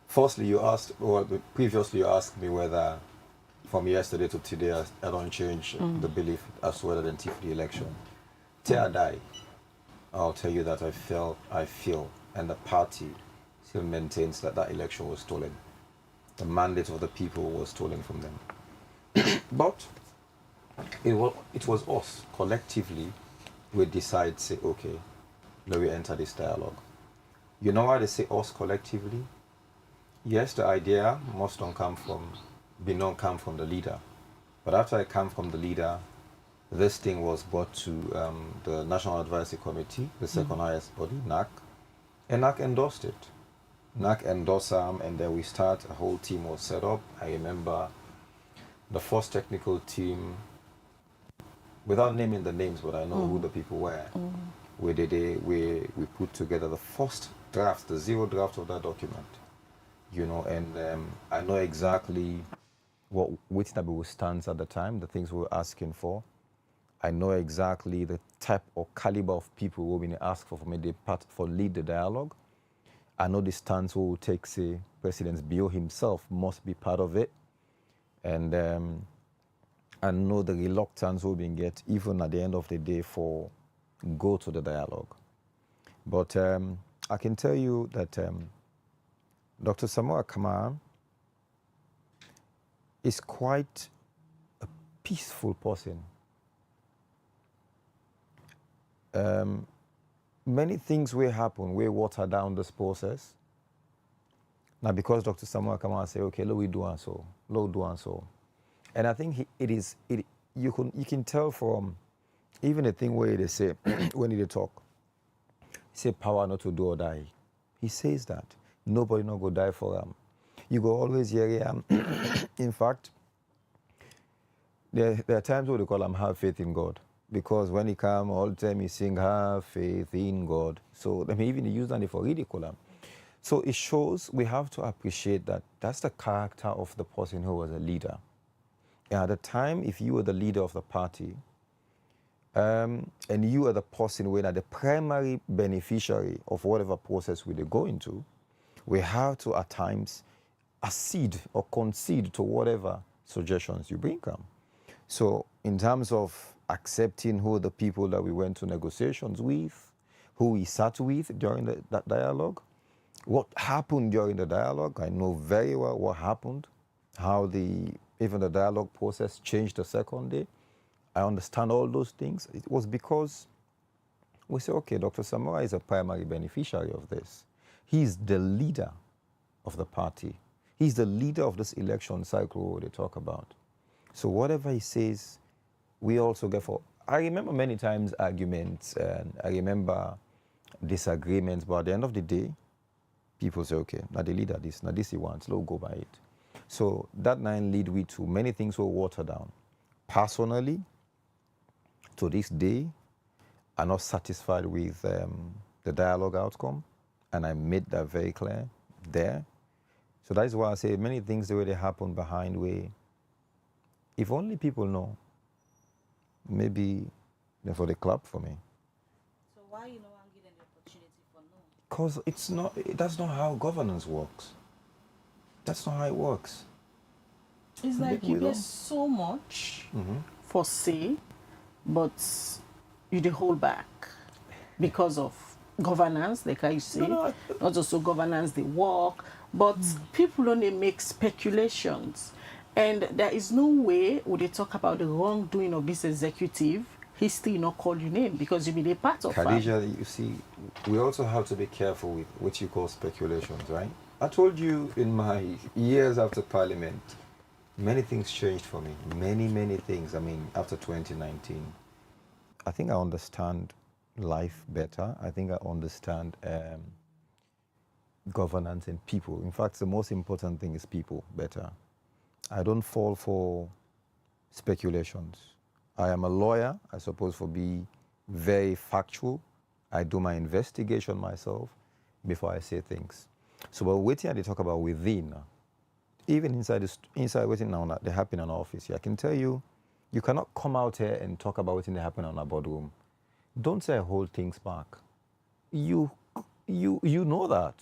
Firstly, you asked, or previously you asked me whether from yesterday to today I don't change the belief as to whether they thief the election. Till I die, I'll tell you that I feel, and the party still maintains that that election was stolen. The mandate of the people was stolen from them. But it was us, collectively, we decide, say, okay, now we enter this dialogue. You know why they say us collectively? Yes, the idea must not come from the leader. But after it came from the leader, this thing was brought to the National Advisory Committee, the second highest body, NAC, and NAC endorsed it. NAC endorsed them, and then a whole team was set up. I remember the first technical team, without naming the names, but I know who the people were. We put together the first draft, the zero draft of that document. You know, and I know exactly which Nabu stands at the time, the things we were asking for. I know exactly the type or caliber of people who will be asked for me for lead the dialogue. I know the stance who will take, say, President Bio himself must be part of it. And I know the reluctance we'll be get even at the end of the day for go to the dialogue. But I can tell you that Dr. Samoa Kamara is quite a peaceful person. Many things will happen, we water down this process. Now, because Dr. Samoa Kamara say, okay, let we do and so, let do and so. And I think you can tell from even the thing where they say, when they talk, say power not to do or die. He says that. Nobody not go die for him. You go always hear him. In fact, there are times where they call him have faith in God. Because when he come, all the time he sing have faith in God. So they may even use that for ridicule him. So it shows we have to appreciate that that's the character of the person who was a leader. And at the time, if you were the leader of the party, and you are the person where the primary beneficiary of whatever process we go into, we have to at times accede or concede to whatever suggestions you bring come. So in terms of accepting who the people that we went to negotiations with, who we sat with during that dialogue, what happened during the dialogue, I know very well what happened, how even the dialogue process changed the second day. I understand all those things. It was because we say, okay, Dr. Samora is a primary beneficiary of this. He's the leader of the party. He's the leader of this election cycle they talk about. So whatever he says, we also get for. I remember many times arguments, and I remember disagreements, but at the end of the day, people say, okay, now the leader this, now this he wants, let's go by it. So that nine lead we to many things were watered down. Personally, to this day, I'm not satisfied with the dialogue outcome, and I made that very clear there. So that is why I say many things the way they happen behind way. If only people know, maybe they're for the club for me. So why you no one give them the opportunity for no? Because it's not. That's not how governance works. That's not how it works. It's like you get so much for say, but you dey hold back because of governance, like I say. Not also governance, they work, but people only make speculations. And there is no way would they talk about the wrongdoing of this executive, history not call you name because you be a part of it. Khadija, you see, we also have to be careful with what you call speculations, right? I told you in my years after Parliament, many things changed for me. Many things. I mean, after 2019, I think I understand life better. I think I understand governance and people. In fact, the most important thing is people better. I don't fall for speculations. I am a lawyer. I'm supposed to be very factual. I do my investigation myself before I say things. So, but waiting, they talk about within. Even inside waiting now, they happen in our office. I can tell you, you cannot come out here and talk about what's happen in our boardroom. Don't say hold things back. You know that.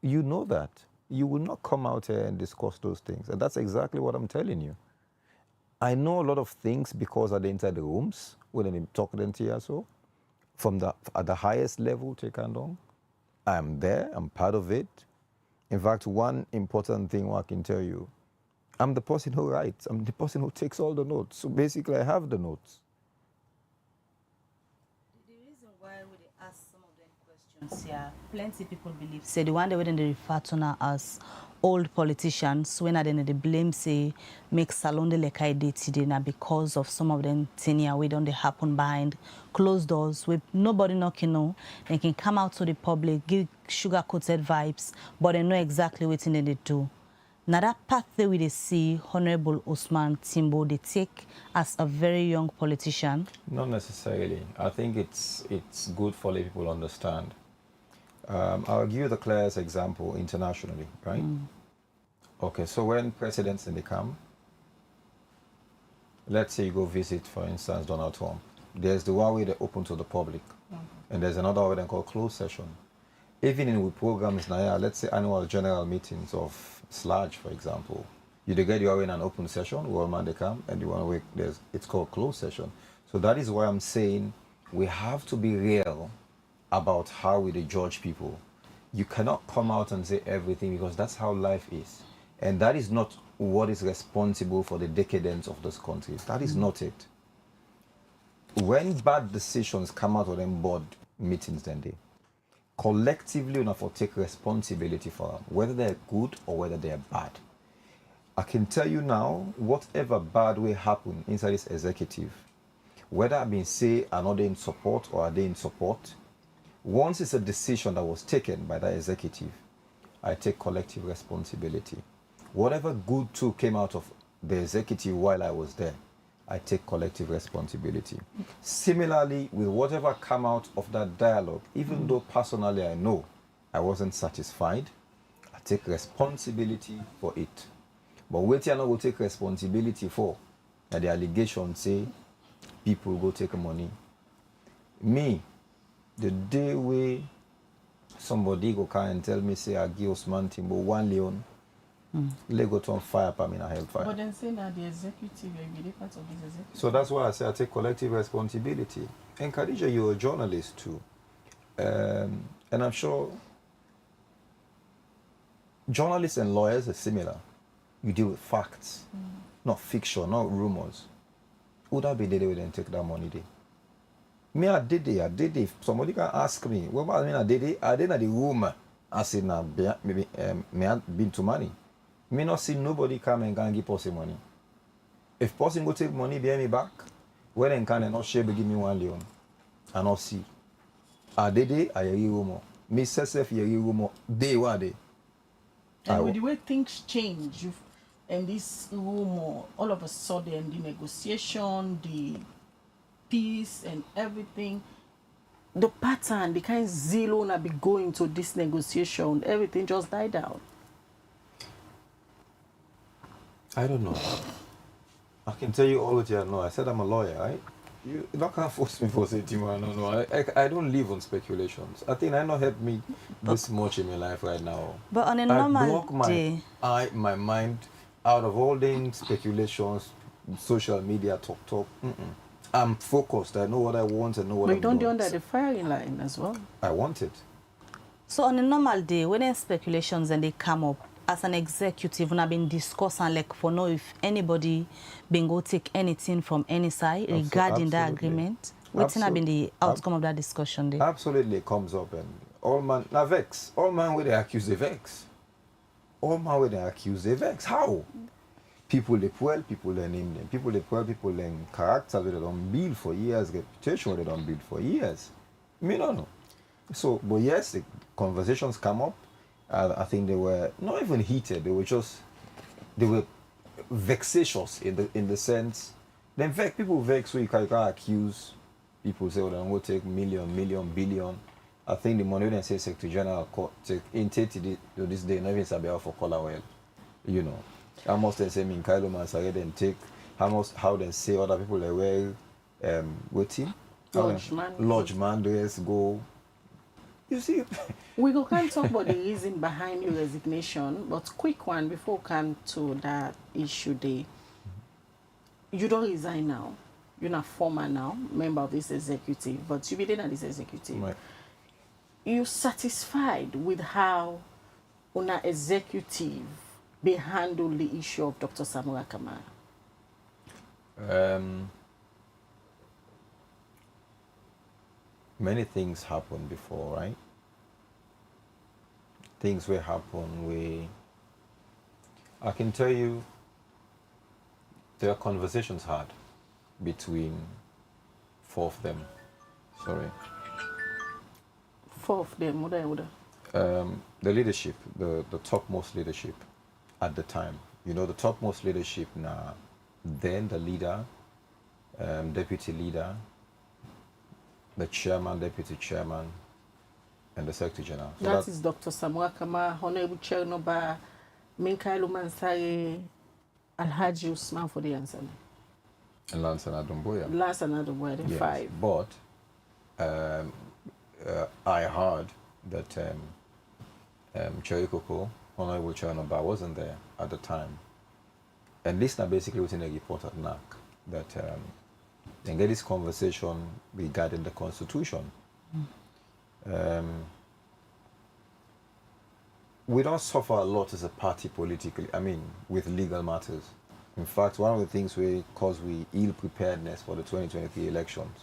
You know that. You will not come out here and discuss those things. And that's exactly what I'm telling you. I know a lot of things because I'm inside the rooms when they talk to here, so from at the highest level, take on. I'm there, I'm part of it. In fact, one important thing I can tell you, I'm the person who writes. I'm the person who takes all the notes. So basically, I have the notes. The reason why we ask some of them questions here, plenty people believe, say the one day when they refer to now as old politicians, when they blame, say, make salon de lekai day today now because of some of them tenure we don't they happen behind closed doors with nobody knocking on. They can come out to the public, give sugar-coated vibes, but they know exactly what they do. Now that path that we see Honorable Usman Timbo they take as a very young politician? Not necessarily. I think it's good for let people understand. I'll give you the clearest example internationally, right? Okay, so when presidents they come, let's say you go visit, for instance, Donald Trump. There's the one way they open to the public, and there's another way they call closed session. Even in with programs now, let's say annual general meetings of SLAG, for example, you get you are in an open session, where man they come, and you want to wait. It's called closed session. So that is why I'm saying we have to be real about how we judge people. You cannot come out and say everything because that's how life is. And that is not what is responsible for the decadence of this country. That is not it. When bad decisions come out of them board meetings, then they collectively enough will take responsibility for them, whether they're good or whether they're bad. I can tell you now, whatever bad will happen inside this executive, whether I mean say are not in support or are they in support, once it's a decision that was taken by that executive, I take collective responsibility. Whatever good too came out of the executive while I was there, I take collective responsibility. Similarly, with whatever come out of that dialogue, even though personally I know I wasn't satisfied. I take responsibility for it. But what you not go take responsibility for, that the allegation say people go take money. Me, the day we somebody go come and tell me say I give Osman Timbo 1 million, they go to on fire for me in a hellfire. But then say that the executive, you be part of this executive. So that's why I say I take collective responsibility. And Khadija, you're a journalist too. And I'm sure journalists and lawyers are similar. You deal with facts, not fiction, not rumors. Would that be the day we then take that money day? Me, I did it. If somebody can ask me, what about me, I did it in the room. I said, nah, maybe me had been to money. Me not see nobody come and can give person money. If person go take money behind me back, when then can they not share give me 1 million? I not see. I did it, I hear rumor. Me self hear rumor. Day what day. And with the way things change, and this rumor, all of a sudden, the negotiation, the peace and everything, the pattern, the kind of zeal na be going to this negotiation, everything just died out. I don't know. I can tell you all what you know. I said I'm a lawyer, right? You not can't force me for saying Timo, I don't know. I don't live on speculations. I think I not help me this much in my life right now. But on a normal day, my mind out of all the speculations, social media talk. I'm focused. I know what I want. I know what I want. But you don't do under the firing line as well. I want it. So on a normal day, when there's speculations and they come up, as an executive, when I've been discussing, like, for know if anybody been go take anything from any side regarding that agreement, what's been the outcome of that discussion there? Absolutely, it comes up and all man now vex. All man where they accuse they vex. All man where they accuse they vex. How? People they well, people they name them. People they well, people they character where they don't build for years, reputation where they don't build for years. Me no know. So, but yes, the conversations come up. I think they were not even heated. They were vexatious in the sense. Then people vex, so you can accuse people. Say, "Oh, they'll take million, billion." I think the money they say Secretary General court take in to this day. Never sabi for color well, you know. How much they say in Kailo Mansare then take how they say other people they wear waiting lodge man dress go. You see, we can't talk about the reason behind your resignation, but quick one before we come to that issue there. You don't resign now. You're not former now, member of this executive, but you be in this executive. Right. You satisfied with how una executive be handle the issue of Dr. Samura Kamara? Many things happened before, right? Things will happen I can tell you there are conversations had between 4 of them. Sorry. 4 of them, what? The leadership, the topmost leadership at the time. You know, the topmost leadership now, then the leader, deputy leader, the chairman, deputy chairman, and the secretary general. So that is Dr. Samura Kamara, Honorable Chair Noba, Minkailu Mansari, Alhaji Usman for the answer. And Lansana Domboya. Lansana Domboya, the 5. But I heard that Cherikoko, Honorable Chair Noba, wasn't there at the time. And this now basically was in a report at NAC that and get this conversation regarding the Constitution. We don't suffer a lot as a party politically, with legal matters. In fact, one of the things we ill preparedness for the 2023 elections,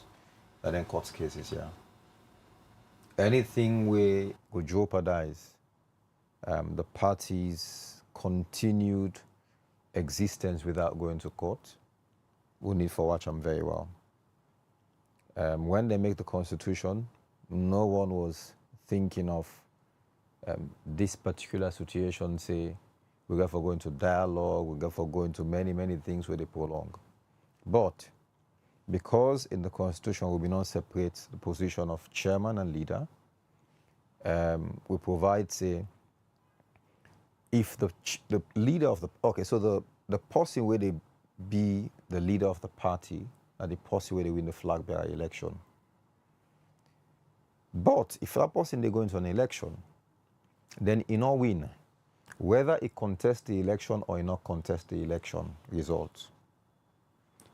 that then court cases, anything we could jeopardize the party's continued existence without going to court, we need to watch them very well. When they make the Constitution, no one was thinking of this particular situation, say, we got for going to dialogue, we got for going to many, many things where they prolong. But because in the Constitution we will not separate the position of chairman and leader, we provide, say, if the leader of the, okay, so the person where they be the leader of the party, and the person where they win the flag bearer election. But if that person they go into an election, then he not win, whether he contest the election or he not contest the election results.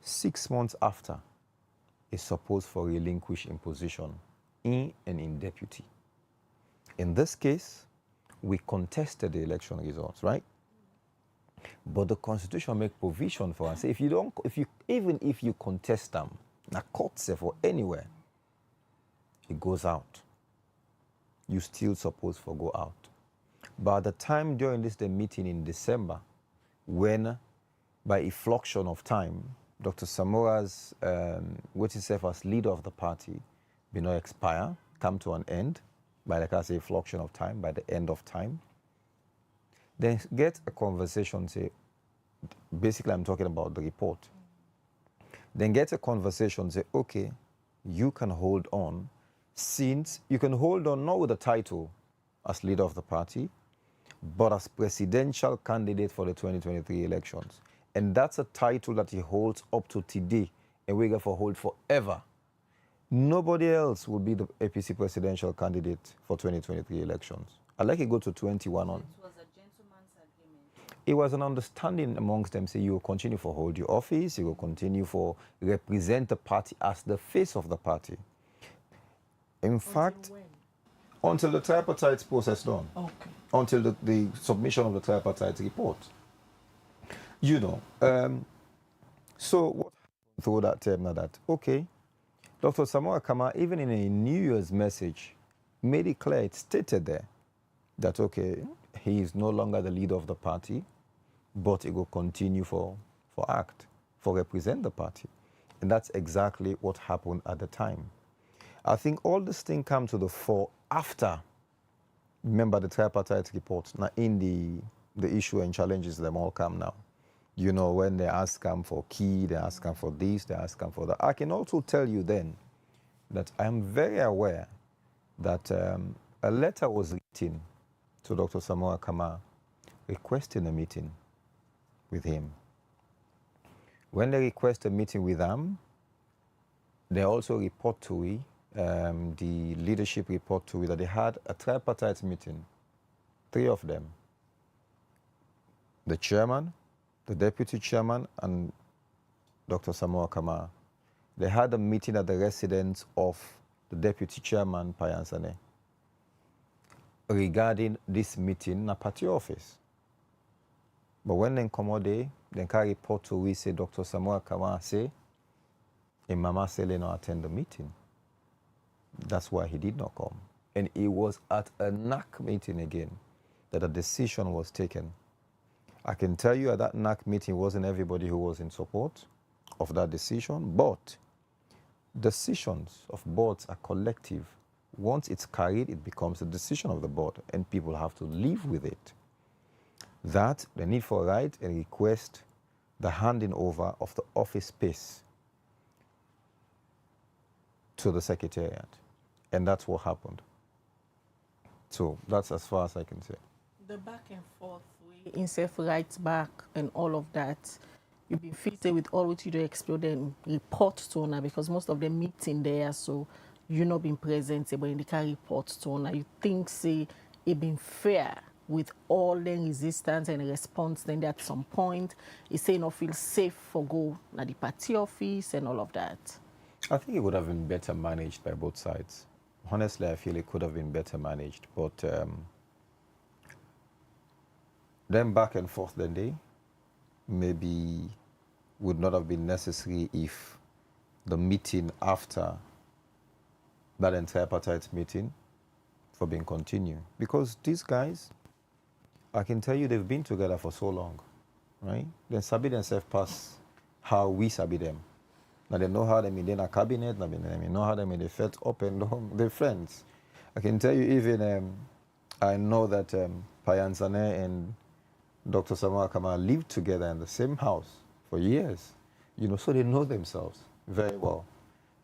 6 months after, is supposed for relinquish in position in and in deputy. In this case, we contested the election results, right? But the Constitution make provision for us. Even if you contest them, in a court safe or anywhere, it goes out. You still supposed to go out. But at the time during the meeting in December, when by effluxion of time, Dr. Samoa's what himself as leader of the party will not expire, come to an end, by like I say, effluxion of time, by the end of time, then get a conversation, say, basically I'm talking about the report. Then get a conversation, say, okay, you can hold on, since you can hold on not with the title as leader of the party, but as presidential candidate for the 2023 elections. And that's a title that he holds up to today, and we're going to hold forever. Nobody else will be the APC presidential candidate for 2023 elections. I'd like to go to 21 on. It was a gentleman's agreement. It was an understanding amongst them, say you will continue to hold your office, you will continue to represent the party as the face of the party. In fact, until the tripartite process done. Okay. Until the submission of the tripartite report. You know, so what happened through that term now that, okay, Dr. Samoa Kama, even in a New Year's message, made it clear, it stated there, that, okay, he is no longer the leader of the party, but he will continue for represent the party. And that's exactly what happened at the time. I think all this thing come to the fore after, remember the tripartite report, now in the issue and challenges them all come now. You know, when they ask them for key, they ask them for this, they ask them for that. I can also tell you then that I'm very aware that a letter was written to Dr. Samoa Kama requesting a meeting with him. When they request a meeting with him, they also report to me, the leadership report to me, that they had a tripartite meeting, 3 of them. The chairman, the deputy chairman, and Dr. Samoa Kama. They had a meeting at the residence of the deputy chairman, Payansane, regarding this meeting in a party office. But when they come out there, they can report to we say Dr. Samoa Kama say, and Mama Sele not attend the meeting. That's why he did not come. And it was at a NAC meeting again that a decision was taken. I can tell you at that NAC meeting wasn't everybody who was in support of that decision, but decisions of boards are collective. Once it's carried, it becomes a decision of the board, and people have to live with it. That, the need for a right and request the handing over of the office space to the secretariat. And that's what happened. So that's as far as I can say. The back and forth way, in self-rights back and all of that, you've been fitted with all what you do explode and report to owner, because most of them meeting there, so you not been present, but in the can report to owner. You think, say, it been fair with all the resistance and response, then at some point, you say not feel safe for go at the party office and all of that? I think it would have been better managed by both sides. Honestly, I feel it could have been better managed, but then back and forth then they maybe would not have been necessary if the meeting after that entire tripartite meeting for being continued. Because these guys, I can tell you they've been together for so long, right? They sabi themselves past how we sabi them. Now they know how they in a cabinet, they know how they they felt up and down, they're friends. I can tell you even, I know that Payansane and Dr. Samoa Kama lived together in the same house for years, you know, so they know themselves very well.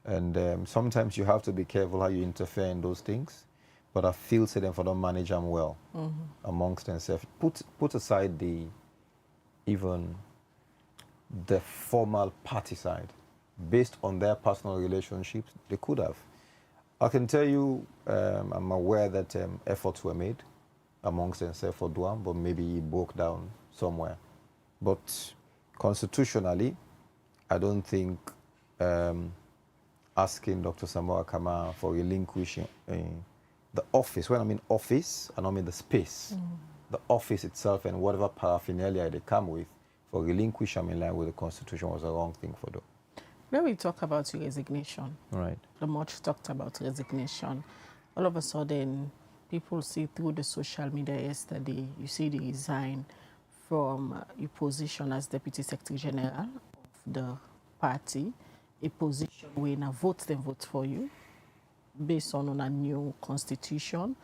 And sometimes you have to be careful how you interfere in those things. but I feel say them for don't manage them well amongst themselves. Put aside even the formal party side. Based on their personal relationships, they could have. I can tell you, I'm aware that efforts were made amongst themselves for Duam, but maybe it broke down somewhere. But constitutionally, I don't think asking Dr. Samoa Kama for relinquishing the office, when I mean office, I don't mean the space, the office itself and whatever paraphernalia they come with, for relinquishing in line with the Constitution was a wrong thing for them. When we talk about resignation, right? The much talked about resignation, all of a sudden, people see through the social media yesterday, you see the resign from your position as Deputy Secretary General of the party, a position where now vote for you, based on a new constitution,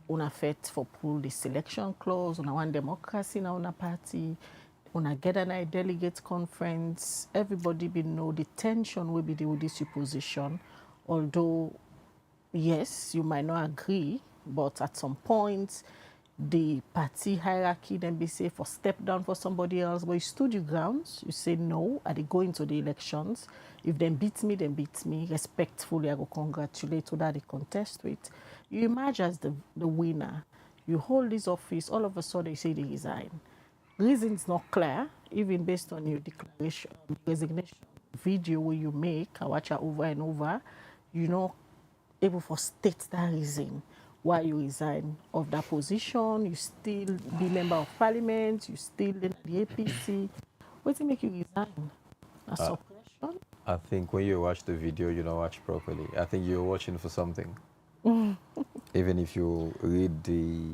on a fit for pull the selection clause, on a one democracy now on a party, on a get a delegate conference, everybody be know the tension will be there with this position, although yes, you might not agree, but at some point, the party hierarchy then be say for step down for somebody else, but you stood your grounds, you say no, I they go into the elections. If they beat me, then beat me. Respectfully, I go congratulate who that they contest with. You emerge as the winner. You hold this office, all of a sudden you say they resign. Reasons not clear, even based on your declaration, resignation video where you make, I watch it over and over, you know, able for state that reason why you resign of that position, you still be member of parliament, you still in the APC. What do make you resign? A suppression? I think when you watch the video, you don't watch properly. I think you're watching for something. Even if you read the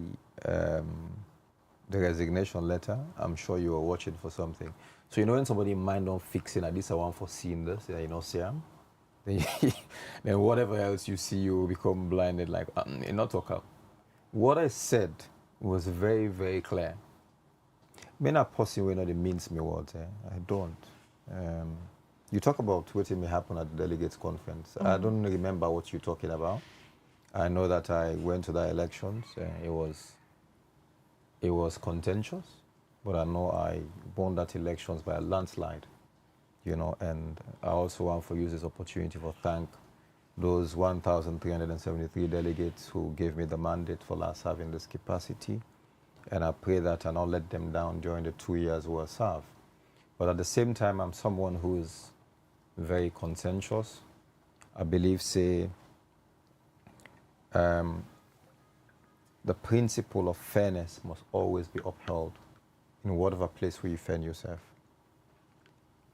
resignation letter, I'm sure you are watching for something. So you know when somebody mind on fixing, at least I want for seeing this, you know, see them. Then whatever else you see, you become blinded like, not talk up. What I said was very, very clear. Me not person when it means me words. I don't. You talk about what may happen at the delegates conference. I don't remember what you're talking about. I know that I went to the elections. It was contentious, but I know I won that elections by a landslide. You know, and I also want to use this opportunity to thank those 1,373 delegates who gave me the mandate for last having this capacity. And I pray that I not let them down during the 2 years we served. But at the same time, I'm someone who is very conscientious. I believe, say, the principle of fairness must always be upheld in whatever place where you find yourself.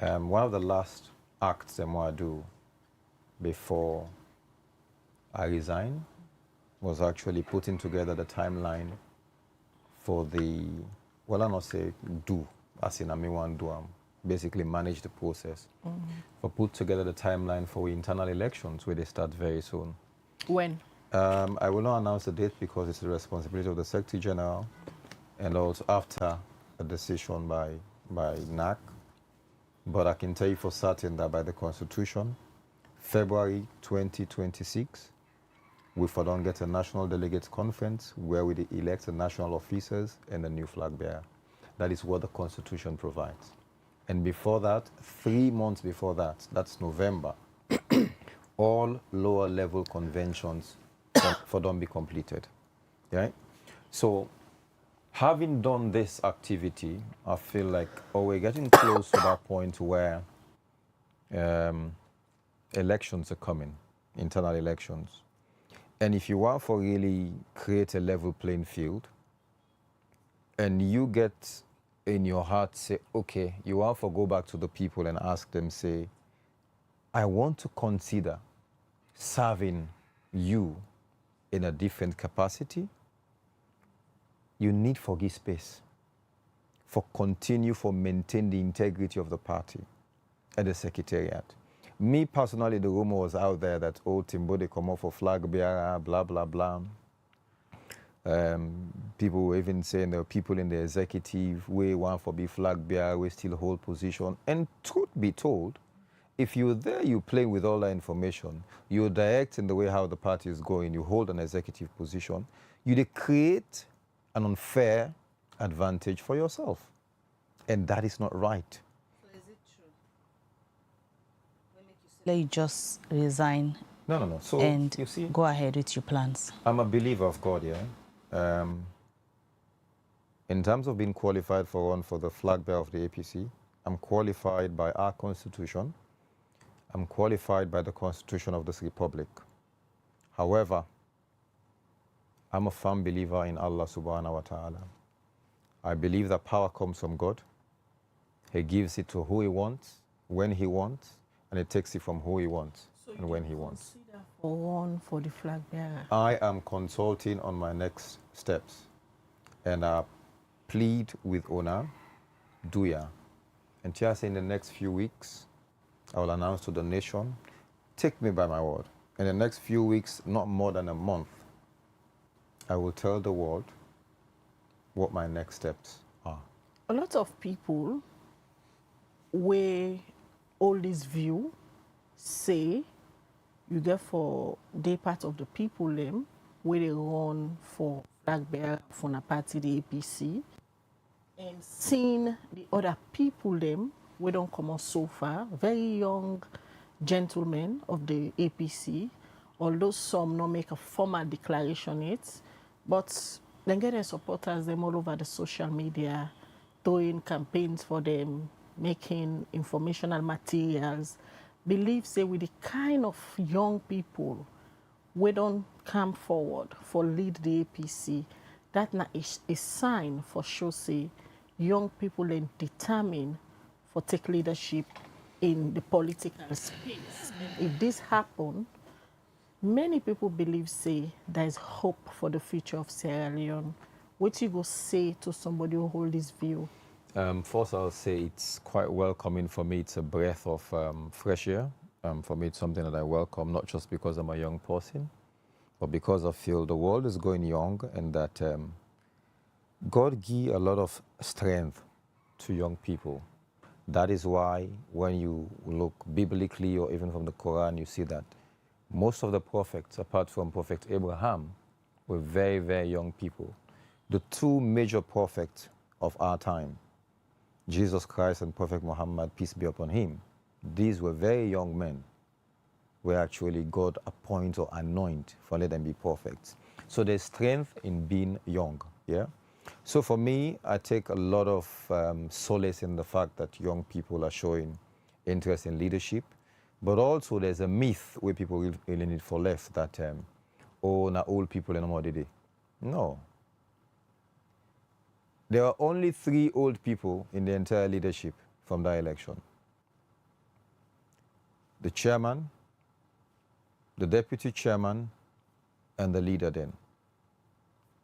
One of the last acts that I do before I resign was actually putting together the timeline for the, well, I not say do, as in I mean one do, basically manage the process. For put together the timeline for internal elections where they start very soon. When? I will not announce the date because it's the responsibility of the Secretary General and also after a decision by NAC. But I can tell you for certain that by the Constitution, February 2026, we don't get a national delegates conference where we elect the national officers and the new flag bearer. That is what the Constitution provides. And before that, 3 months before that, that's November, all lower level conventions for don't be completed. Right? So having done this activity, I feel like, we're getting close to that point where elections are coming, internal elections. And if you want to really create a level playing field, and you get in your heart, say, okay, you want to go back to the people and ask them, say, I want to consider serving you in a different capacity, you need for give space, for maintain the integrity of the party and the secretariat. Me personally, the rumor was out there that, Timbo, they come off for flag bearer, blah, blah, blah. People were even saying there were people in the executive, we want for be flag bearer, we still hold position. And truth be told, if you're there, you're playing with all that information, you're directing the way how the party is going, you hold an executive position, you create an unfair advantage for yourself. And that is not right. So is it true? Let you just resign. No. So and you see, go ahead with your plans. I'm a believer of God, yeah. In terms of being qualified for one for the flag bearer of the APC, I'm qualified by our constitution. I'm qualified by the constitution of this republic. However, I'm a firm believer in Allah subhanahu wa ta'ala. I believe that power comes from God. He gives it to who he wants, when he wants, and he takes it from who he wants and when he wants. For one for the flag bearer. I am consulting on my next steps, and I plead with Ona, Duya, and just in the next few weeks, I will announce to the nation, take me by my word. In the next few weeks, not more than a month, I will tell the world what my next steps are. A lot of people where all this view say you therefore they part of the people them where they run for flag bearer for a party the APC and seeing the other people them we don't come out so far, very young gentlemen of the APC, although some not make a formal declaration yet, but then get their supporters them all over the social media, doing campaigns for them, making informational materials, believe say with the kind of young people we don't come forward for lead the APC, that na is a sign for sure say young people then determine for take leadership in the political space. And if this happen, many people believe say there is hope for the future of Sierra Leone. What you go say to somebody who hold this view? First, I'll say it's quite welcoming for me. It's a breath of fresh air. For me, it's something that I welcome, not just because I'm a young person, but because I feel the world is going young and that God gives a lot of strength to young people. That is why when you look biblically or even from the Quran, you see that most of the prophets, apart from Prophet Abraham, were very, very young people. The two major prophets of our time, Jesus Christ and Prophet Muhammad, peace be upon him, these were very young men where actually God appoints or anoints for let them be prophets. So there's strength in being young, yeah? So for me, I take a lot of solace in the fact that young people are showing interest in leadership, but also there's a myth where people really need for left that, oh, now old people are no more today. No. There are only 3 old people in the entire leadership from that election. The chairman, the deputy chairman, and the leader then.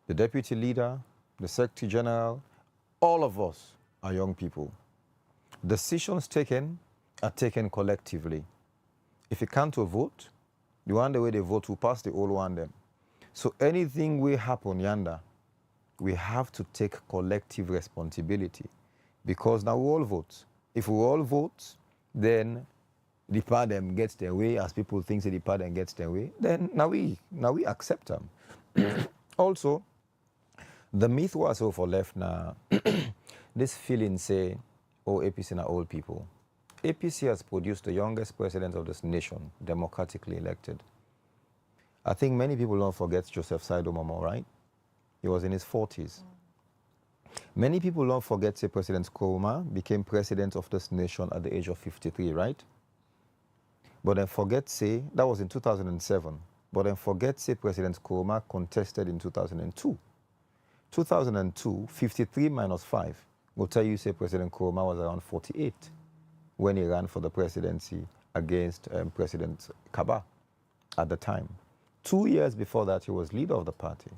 The deputy leader, the secretary general, all of us are young people. Decisions taken are taken collectively. If you can't vote, the one the way they vote will pass the old one them. So anything will happen yonder, we have to take collective responsibility because now we all vote. If we all vote, then the part them gets their way, as people think the part them gets their way, then now we accept them. Also, the myth was also for left now, this feeling say, oh, APC are old people. APC has produced the youngest president of this nation, democratically elected. I think many people don't forget Joseph Saido Momo, right? He was in his 40s. Many people don't forget, say, President Nkrumah became president of this nation at the age of 53, right? But then forget, say, that was in 2007. But then forget, say, President Nkrumah contested in 2002. 2002, 53 minus 5 will tell you, say, President Nkrumah was around 48 when he ran for the presidency against President Kaba at the time. 2 years before that, he was leader of the party.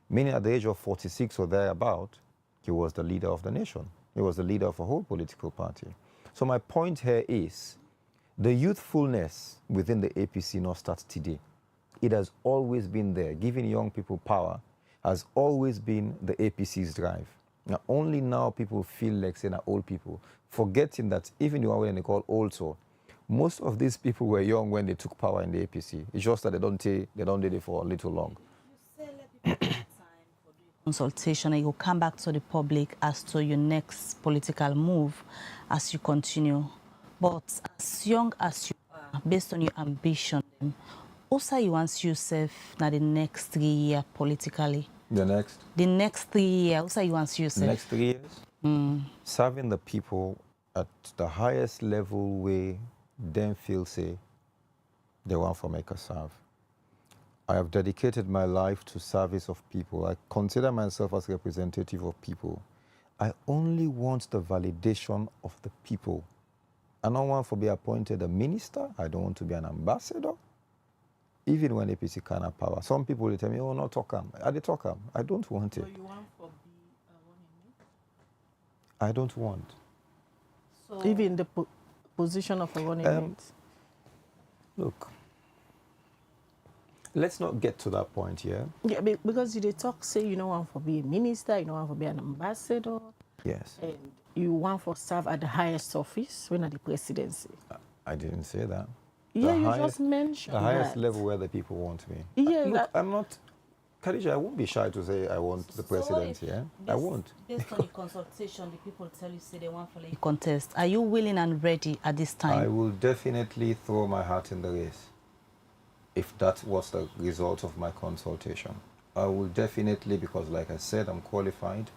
Meaning at the age of 46 or thereabout, he was the leader of the nation. He was the leader of a whole political party. So my point here is, the youthfulness within the APC not starts today. It has always been there. Giving young people power has always been the APC's drive. Now, only now people feel like saying old people, forgetting that even the one they call also, Most of these people were young when they took power in the APC. It's just that they don't do it for a little long. Consultation, and you come back to the public as to your next political move as you continue. But as young as you are, based on your ambition, also you want yourself now the next 3 years politically. The next 3 years, also you want yourself. The next 3 years? Serving the people at the highest level where them feel say they want for make a serve. I have dedicated my life to service of people. I consider myself as representative of people. I only want the validation of the people. I don't want to be appointed a minister. I don't want to be an ambassador. Even when APC can have power. Some people will tell me, oh, no, talk am. I talk am. I don't want it. So you want for be a running mate? I don't want. So even the position of a running mate? Look, let's not get to that point here. Yeah, because you talk, say you don't want for be a minister, you don't want for be an ambassador. Yes. And you want for serve at the highest office when at the presidency. I didn't say that. Yeah, you just mentioned the highest that. level where the people want me. Yeah, look, I'm not, Khadija, I won't be shy to say I want the presidency. I won't. Based on the consultation, the people tell you say they want for a contest. Are you willing and ready at this time? I will definitely throw my hat in the race if that was the result of my consultation. I will definitely, because like I said, I'm qualified.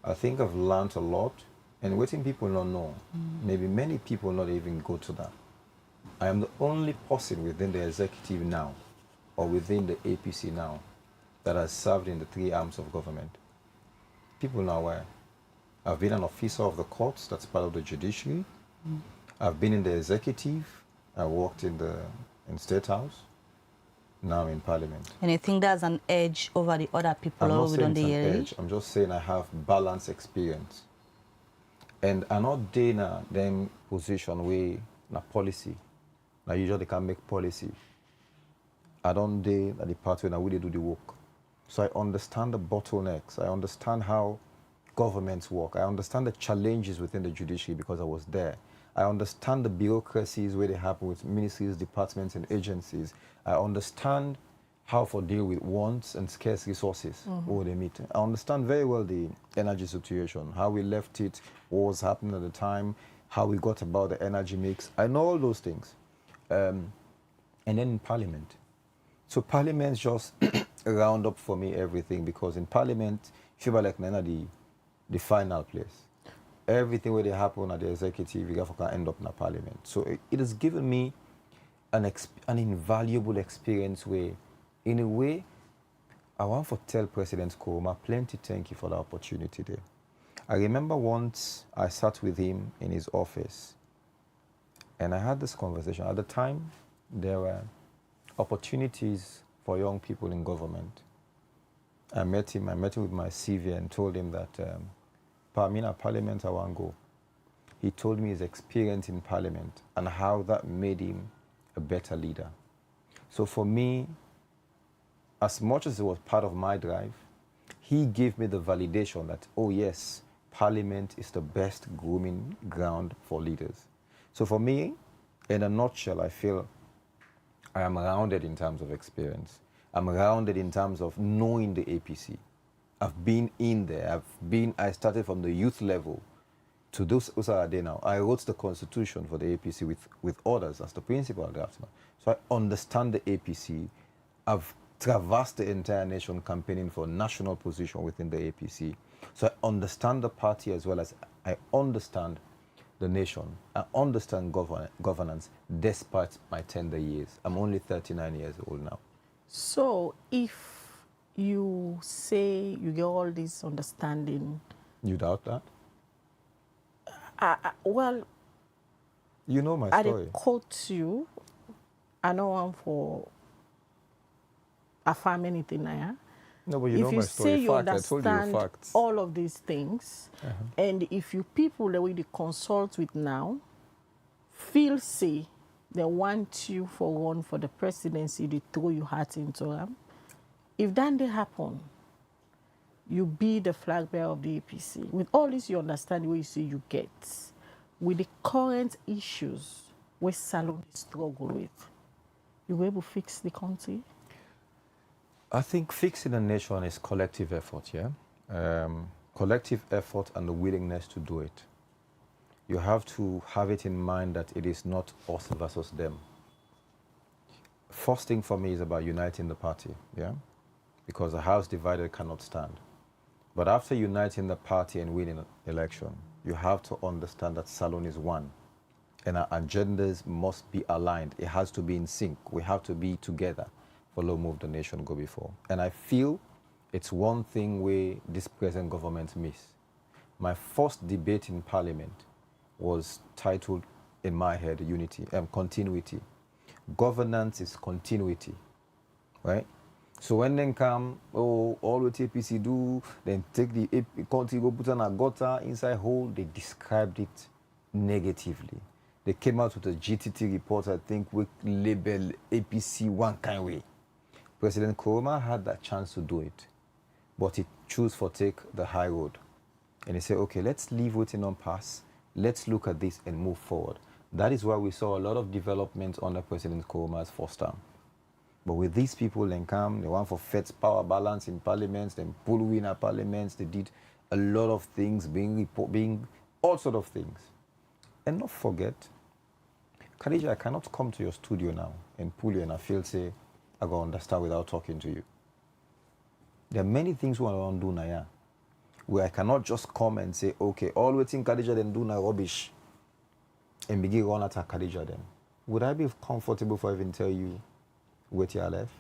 I think I've learned a lot, and waiting people don't know. Maybe many people not even go to that. I am the only person within the executive now, or within the APC now, that has served in the 3 arms of government. People know where. I've been an officer of the courts, that's part of the judiciary. I've been in the executive. I worked in State House. Now in Parliament. And you think that's an edge over the other people I'm not over saying on the it's an area? edge. I'm just saying I have balanced experience. And I'm not doing them position where na policy. Now usually they can make policy. I don't do at the part where we do the work. So I understand the bottlenecks. I understand how governments work. I understand the challenges within the judiciary because I was there. I understand the bureaucracies where they happen with ministries, departments, and agencies. I understand how to deal with wants and scarce resources where they meet. I understand very well the energy situation, how we left it, what was happening at the time, how we got about the energy mix. I know all those things. And then in Parliament. So Parliament just round up for me everything, because in Parliament, you feel like the final place. Everything where they happen at the executive, you can end up in a Parliament. So it has given me an invaluable experience where, in a way, I want to tell President Koroma plenty thank you for the opportunity there. I remember once I sat with him in his office and I had this conversation. At the time, there were opportunities for young people in government. I met him with my CV and told him that Parliament I want to go. He told me his experience in Parliament and how that made him a better leader. So for me, as much as it was part of my drive, he gave me the validation that, oh yes, Parliament is the best grooming ground for leaders. So for me, in a nutshell, I feel I am rounded in terms of experience. I'm rounded in terms of knowing the APC. I've been in there. I started from the youth level to those Usade now. I wrote the constitution for the APC with others as the principal draftsman. So I understand the APC. I've traversed the entire nation campaigning for national position within the APC. So I understand the party as well as I understand the nation. I understand governance despite my tender years. I'm only 39 years old now. So if you say you get all this understanding... You doubt that? Well... You know my story. I quote you. I don't want for affirm anything now. No, but you know my story. If you say you I told you understand facts. all of these things, and if you people that we consult with now feel say they want you for one for the presidency, they throw your heart into them. If that did happen, you be the flag bearer of the APC. With all this, you understand what you say you get. With the current issues where Salon struggle with, you were able to fix the country? I think fixing a nation is collective effort, yeah? Collective effort and the willingness to do it. You have to have it in mind that it is not us versus them. First thing for me is about uniting the party, yeah? Because a house divided cannot stand. But after uniting the party and winning an election, you have to understand that Salon is one. And our agendas must be aligned. It has to be in sync. We have to be together for Low Move the Nation go before. And I feel it's one thing where this present government miss. My first debate in Parliament was titled, in my head, Unity and Continuity. Governance is continuity, right? So when they come, oh, all what APC do, then take the country, go put on a gutter inside hole, they described it negatively. They came out with a GTT report, I think, with label APC one kind way. President Nkrumah had that chance to do it, but he chose to take the high road. And he said, okay, let's leave waiting on pass. Let's look at this and move forward. That is why we saw a lot of development under President Nkrumah's first term. But with these people, they come, they want for Fed's power balance in parliaments, then pull winner parliaments, they did a lot of things, being all sort of things. And not forget, Khadija, I cannot come to your studio now and pull you and I feel say, I go understand without talking to you. There are many things we want to do now, yeah, where I cannot just come and say, okay, all we think Khadija then do now rubbish and begin run at Khadija then. Would I be comfortable for even tell you what you are left?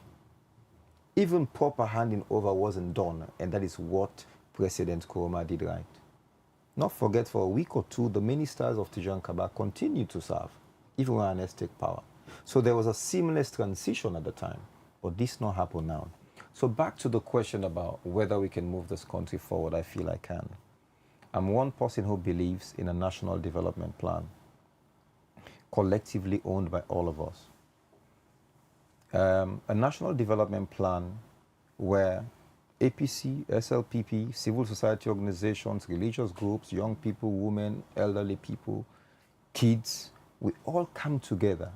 Even proper handing over wasn't done, and that is what President Nkrumah did right. Not forget, for a week or two, the ministers of Tijan Kaba continued to serve, even when INS take power. So there was a seamless transition at the time, but this not happen now. So back to the question about whether we can move this country forward, I feel I can. I'm one person who believes in a national development plan, collectively owned by all of us. A national development plan where APC, SLPP, civil society organizations, religious groups, young people, women, elderly people, kids, we all come together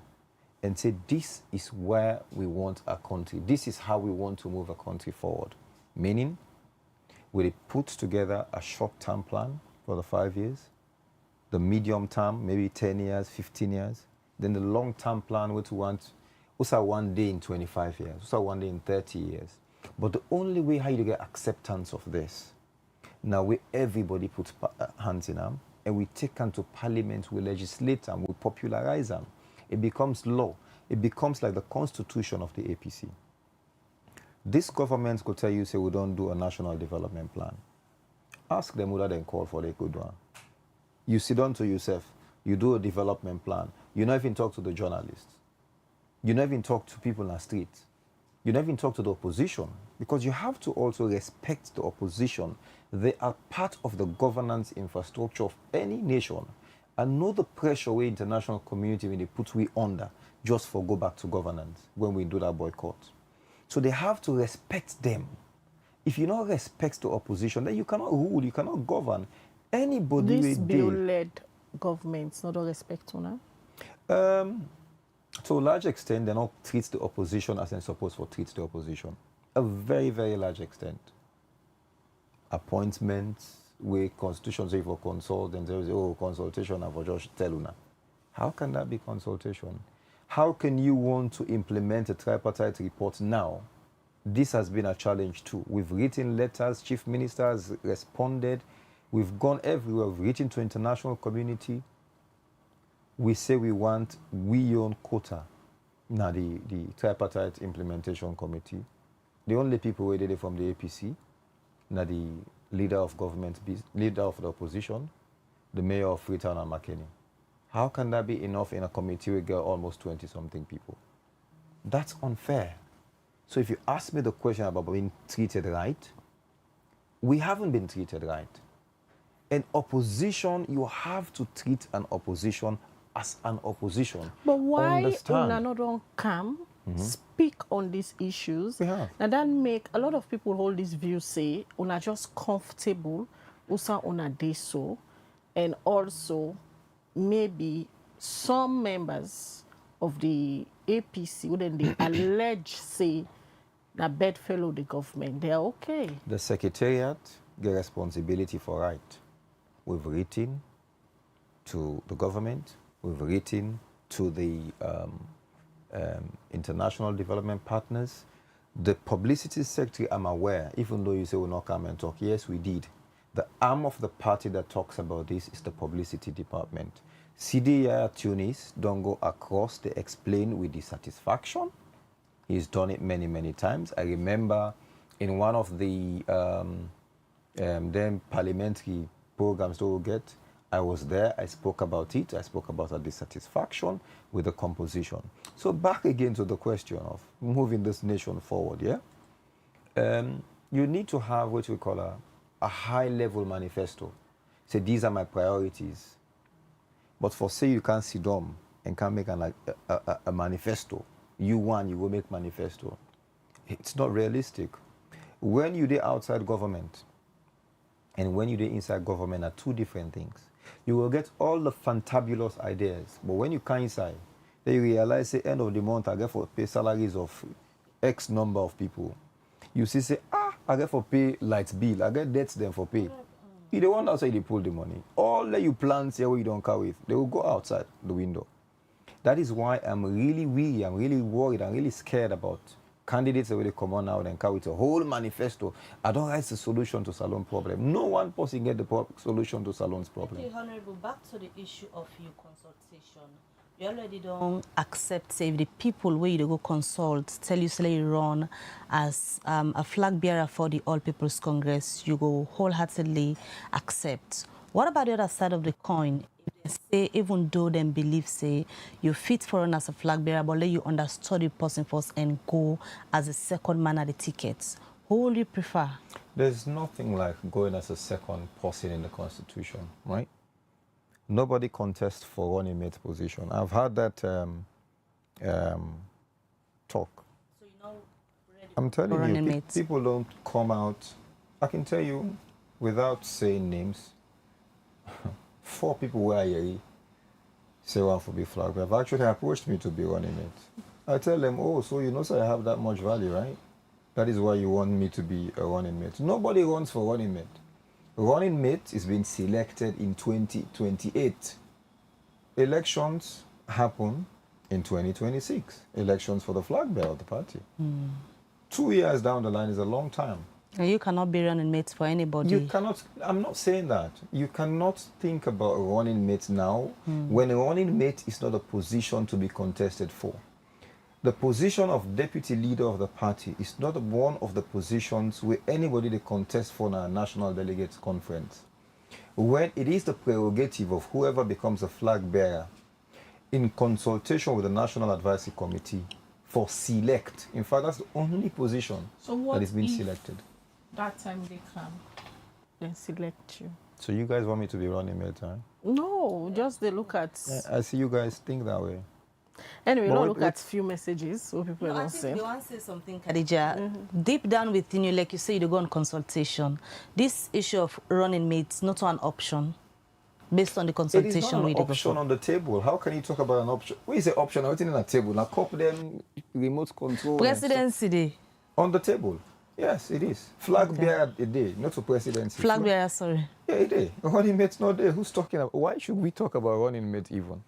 and say, this is where we want our country. This is how we want to move a country forward. Meaning, we put together a short-term plan for the 5 years, the medium term, maybe 10 years, 15 years, then the long-term plan, which we want also one day in 25 years, also one day in 30 years. But the only way how you get acceptance of this, now where everybody puts hands in them, and we take them to parliament, we legislate them, we popularize them. It becomes law. It becomes like the constitution of the APC. This government could tell you, say, we don't do a national development plan. Ask them whether they call for a good one. You sit down to yourself, you do a development plan. You not even talk to the journalists. You never even talk to people on the street. You never even talk to the opposition, because you have to also respect the opposition. They are part of the governance infrastructure of any nation, and know the pressure where international community when they put we under just for go back to governance when we do that boycott. So they have to respect them. If you don't respect the opposition, then you cannot rule, you cannot govern. Anybody This bill-led governments not respect to to a large extent, they don't treat the opposition as they're supposed to treat the opposition. A very, very large extent. Appointments, where constitutions say for consult, and there is, oh, consultation, and for just tell you. How can that be consultation? How can you want to implement a tripartite report now? This has been a challenge too. We've written letters, chief ministers responded. We've gone everywhere. We've written to international community. We say we want we own quota. Now the tripartite implementation committee, the only people who did it from the APC, now the leader of government, leader of the opposition, the mayor of Freetown and McKinney. How can that be enough in a committee we get almost 20-something people? That's unfair. So if you ask me the question about being treated right, we haven't been treated right. In opposition, you have to treat an opposition as an opposition. But why understand? Una don't come speak on these issues? Now that make a lot of people hold this view, say Una just comfortable, usa Una day so, and also maybe some members of the APC, wouldn't they allege, say, that bedfellow the government, they are okay. The secretariat get responsibility for right. We've written to the government, we've written to the international development partners. The publicity secretary, I'm aware, even though you say we'll not come and talk, yes, we did. The arm of the party that talks about this is the publicity department. CDI Tunis don't go across, they explain with dissatisfaction. He's done it many, many times. I remember in one of the then parliamentary programs that we'll get, I was there, I spoke about it, I spoke about a dissatisfaction with the composition. So back again to the question of moving this nation forward, yeah? You need to have what we call a high-level manifesto. Say, these are my priorities. But for say you can't sit down and can't make a manifesto, you will make manifesto. It's not realistic. When you're outside government and when you're inside government are two different things. You will get all the fantabulous ideas, but when you come inside, then you realize at the end of the month, I get for pay salaries of X number of people. You see, say, I get for pay light bill, I get debts then for pay. You the one outside, they pull the money. All that you plan here where you don't come with, they will go outside the window. That is why I'm really weary, I'm really worried, I'm really scared about candidates that will come on out and come with a whole manifesto. I don't write the solution to Salon problem. No one person get the solution to Salon's problem. Okay, Honorable, back to the issue of your consultation. You already don't accept, say, if the people where you go consult tell you say you run as a flag bearer for the All People's Congress, you go wholeheartedly accept. What about the other side of the coin? If they say, even though them believe, say, you fit for run as a flag bearer, but let you understand the person first and go as a second man at the tickets, who will you prefer? There's nothing like going as a second person in the Constitution, right? Nobody contests for running mate position. I've had that talk. So you know, I'm telling you, people don't come out. I can tell you, without saying names, 4 people were here say one for be flag. They've actually approached me to be running mate. I tell them, oh, so you know, so I have that much value, right? That is why you want me to be a running mate. Nobody runs for running mate. Running mate is being selected in 2028. Elections happen in 2026. Elections for the flag bearer of the party. 2 years down the line is a long time. And you cannot be running mates for anybody. You cannot, I'm not saying that. You cannot think about a running mate now when a running mate is not a position to be contested for. The position of deputy leader of the party is not one of the positions where anybody they contest for in a national delegates conference. When it is the prerogative of whoever becomes a flag bearer in consultation with the National Advisory Committee for select. In fact, that's the only position that is being selected. That time they come, then select you. So you guys want me to be running mate, huh? No, just they look at... I see you guys think that way. Anyway, we'll look at few messages so people don't I say. think they want to say something, Khadija. Deep down within you, like you say, you go on consultation. This issue of running mates not an option based on the consultation. It is not an option on the table. How can you talk about an option? What is the option? Everything on the table. Now, copy them, remote control. Presidency day. On the table. Yes, it is. Flag bearer a day, not for presidency. Flag bearer, sorry. Yeah, a day. Running mate's not there. Who's talking about? Why should we talk about running mate even?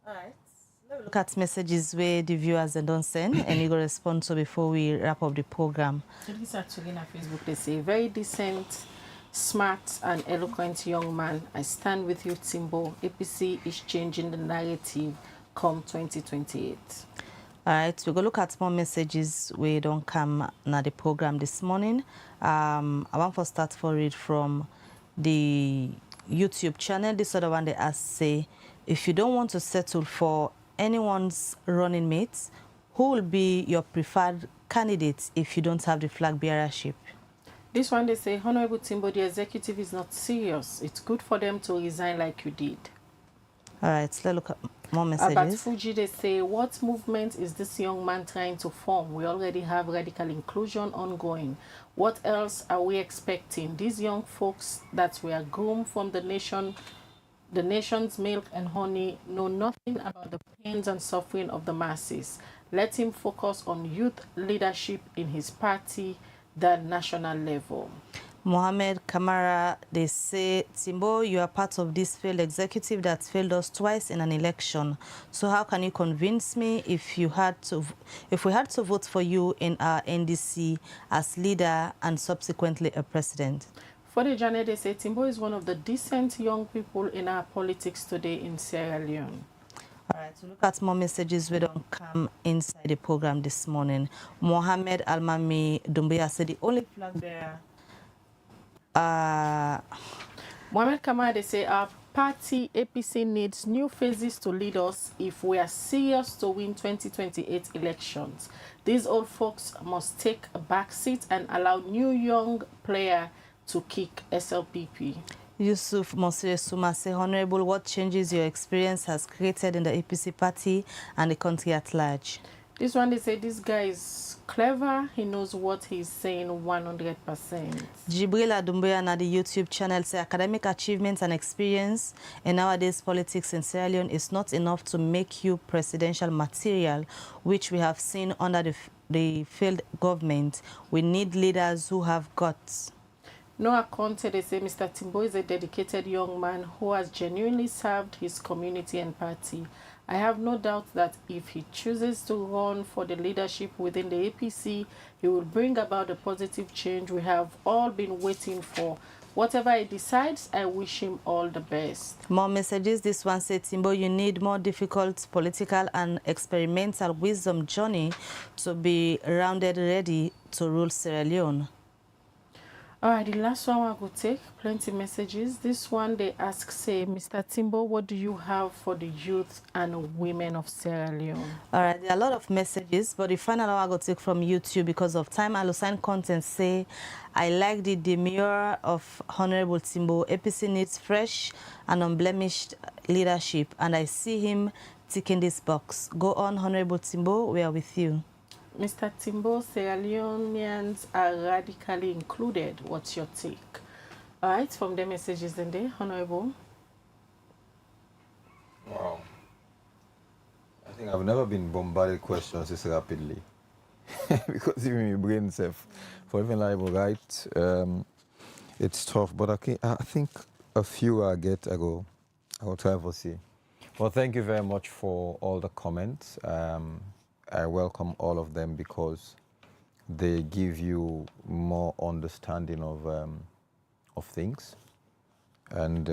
All right. Look at messages where the viewers don't send and you go respond to before we wrap up the program. So this actually on Facebook, they say, very decent, smart and eloquent young man. I stand with you, Timbo. APC is changing the narrative come 2028. All right, we're going to look at more messages we don't come na the program this morning. I want to start for it from the YouTube channel. This other one they ask, say, if you don't want to settle for anyone's running mates, who will be your preferred candidate if you don't have the flag bearership? This one they say, Honorable Timbo, the executive is not serious. It's good for them to resign like you did. All right, let's look at more messages. About Fuji, they say, what movement is this young man trying to form? We already have radical inclusion ongoing. What else are we expecting? These young folks that were groomed from the nation The nation's milk and honey know nothing about the pains and suffering of the masses. Let him focus on youth leadership in his party, the national level. Mohamed Kamara, they say, Timbo, you are part of this failed executive that failed us twice in an election. So how can you convince me if we had to vote for you in our NDC as leader and subsequently a president? For the journey, they say Timbo is one of the decent young people in our politics today in Sierra Leone. All right, to look at more messages we don't come inside the program this morning. Mohamed Almami Dumbuya said the only flag bearer. Mohamed Kamara, they say our party APC needs new faces to lead us if we are serious to win 2028 elections. These old folks must take a back seat and allow new young player to kick SLPP. Yusuf Monsieur Suma say, Honorable, what changes your experience has created in the APC party and the country at large? This one, they say this guy is clever. He knows what he's saying 100%. Jibril Adumbuya na the YouTube channel say academic achievements and experience in nowadays politics in Sierra Leone is not enough to make you presidential material, which we have seen under the failed government. We need leaders who have guts. Noah Conte, they say Mr. Timbo is a dedicated young man who has genuinely served his community and party. I have no doubt that if he chooses to run for the leadership within the APC, he will bring about the positive change we have all been waiting for. Whatever he decides, I wish him all the best. More messages. This one said, Timbo, you need more difficult political and experimental wisdom journey to be rounded ready to rule Sierra Leone. All right, the last one I could take, plenty messages. This one, they ask, say, Mr. Timbo, what do you have for the youth and women of Sierra Leone? All right, there are a lot of messages, but the final one I could take from YouTube because of time. I'll assign content, say, I like the demure of Honorable Timbo. APC needs fresh and unblemished leadership, and I see him ticking this box. Go on, Honorable Timbo, we are with you. Mr. Timbo, Sierra Leoneans are radically included. What's your take? All right, from the messages in there, Honorable. Wow. I think I've never been bombarded with questions this rapidly. Because even my brain self, for even like right, it's tough. But I think a few I go. I will try to see. Well, thank you very much for all the comments. I welcome all of them because they give you more understanding of things, and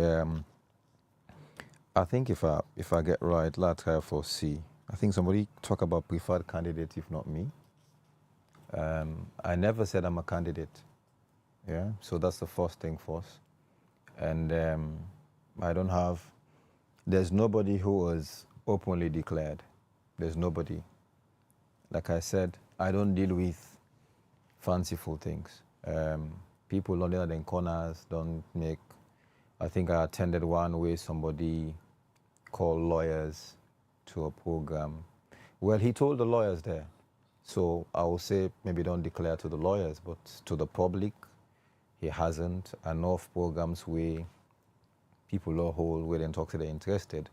I think if I get right, let's try for C. I think somebody talk about preferred candidate, if not me. I never said I'm a candidate. Yeah, so that's the first thing first, and I don't have. There's nobody who was openly declared. There's nobody. Like I said, I don't deal with fanciful things. People on the other corners don't make. I think I attended one where somebody called lawyers to a program. Well, he told the lawyers there. So I will say maybe don't declare to the lawyers, but to the public, he hasn't. Enough programs where people are whole, where they talk to the interested.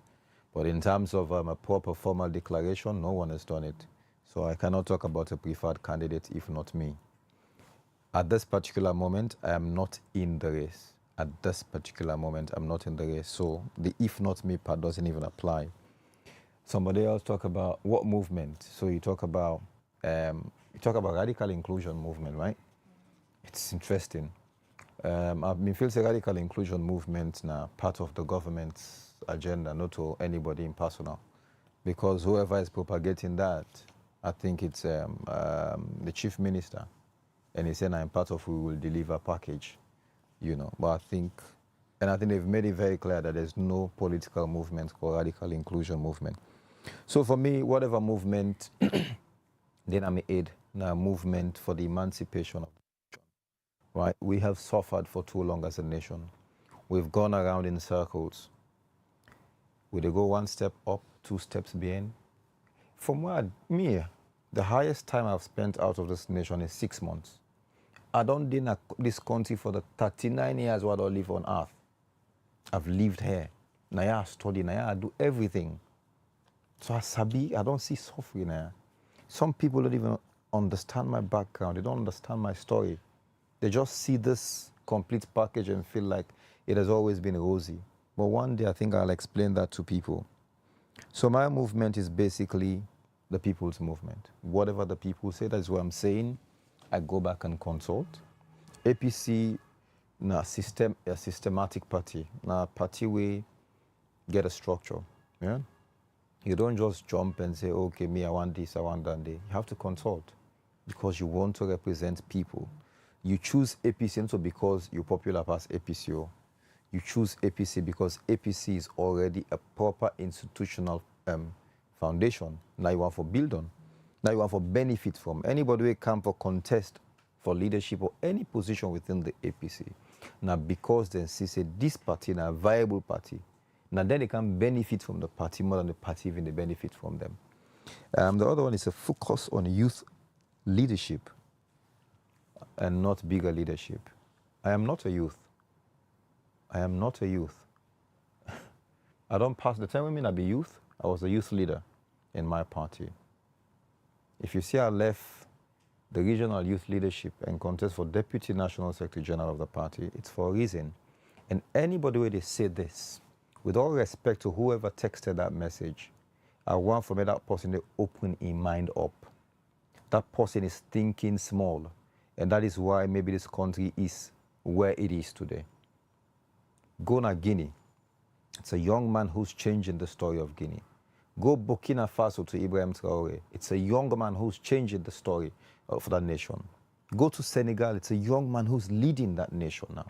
But in terms of a proper formal declaration, no one has done it. So I cannot talk about a preferred candidate if not me. At this particular moment, I am not in the race. At this particular moment, I'm not in the race. So the if not me part doesn't even apply. Somebody else talk about what movement. So you talk about radical inclusion movement, right? It's interesting. I've been feeling the radical inclusion movement now part of the government's agenda, not to anybody in personal, because whoever is propagating that, I think it's the chief minister, and he said I'm part of we will deliver package, you know. But I think they've made it very clear that there's no political movement called radical inclusion movement. So for me, whatever movement, then I'm aid now movement for the emancipation of the nation. Right? We have suffered for too long as a nation. We've gone around in circles. Will they go one step up, 2 steps behind? From where the highest time I've spent out of this nation is 6 months. I don't in this country for the 39 years what I live on earth. I've lived here. Now I study, now I do everything. So I don't see suffering now. Some people don't even understand my background. They don't understand my story. They just see this complete package and feel like it has always been rosy. But one day I think I'll explain that to people. So my movement is basically the people's movement. Whatever the people say, that's what I'm saying. I go back and consult. APC, a systematic party. A party we get a structure. Yeah? You don't just jump and say, okay, me, I want this, I want that. You have to consult because you want to represent people. You choose APC also because you're popular past APCO. You choose APC because APC is already a proper institutional foundation. Now you want for build on. Now you want for benefit from. Anybody who come for contest for leadership or any position within the APC. Now because then see say this party is a viable party. Now then they can benefit from the party more than the party even they benefit from them. The other one is a focus on youth leadership and not bigger leadership. I am not a youth. I am not a youth. I don't pass the time when I be youth. I was a youth leader in my party. If you see I left the regional youth leadership and contest for Deputy National Secretary General of the party, it's for a reason. And anybody where they say this, with all respect to whoever texted that message, I want for me that person to open his mind up. That person is thinking small. And that is why maybe this country is where it is today. Go to Guinea. It's a young man who's changing the story of Guinea. Go Burkina Faso to Ibrahim Traoré. It's a young man who's changing the story of that nation. Go to Senegal. It's a young man who's leading that nation now.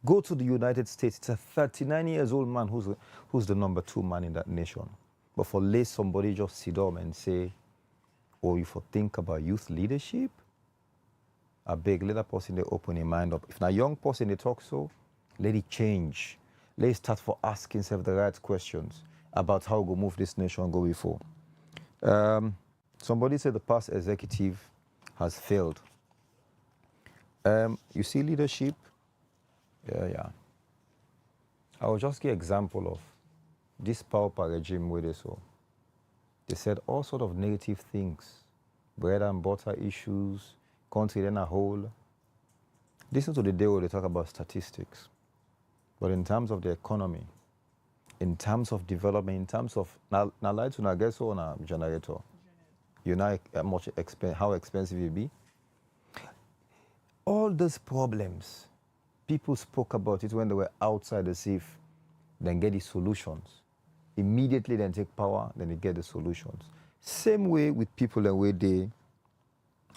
Go to the United States. It's a 39-year-old man who's the number 2 man in that nation. But for let somebody just sit down and say, oh, you for think about youth leadership? I beg, let that person they open their mind up. If a young person they talk so, let it change. Let it start for asking self the right questions about how we move this nation go before. Somebody said the past executive has failed. You see leadership? Yeah. I will just give an example of this power regime where they saw. They said all sort of negative things, bread and butter issues, country then a whole. Listen to the day where they talk about statistics. But in terms of the economy, in terms of development, in terms of now light to guess on a generator, you know how expensive it be. All those problems, people spoke about it when they were outside the safe, then get the solutions. Immediately then take power, then they get the solutions. Same way with people the way they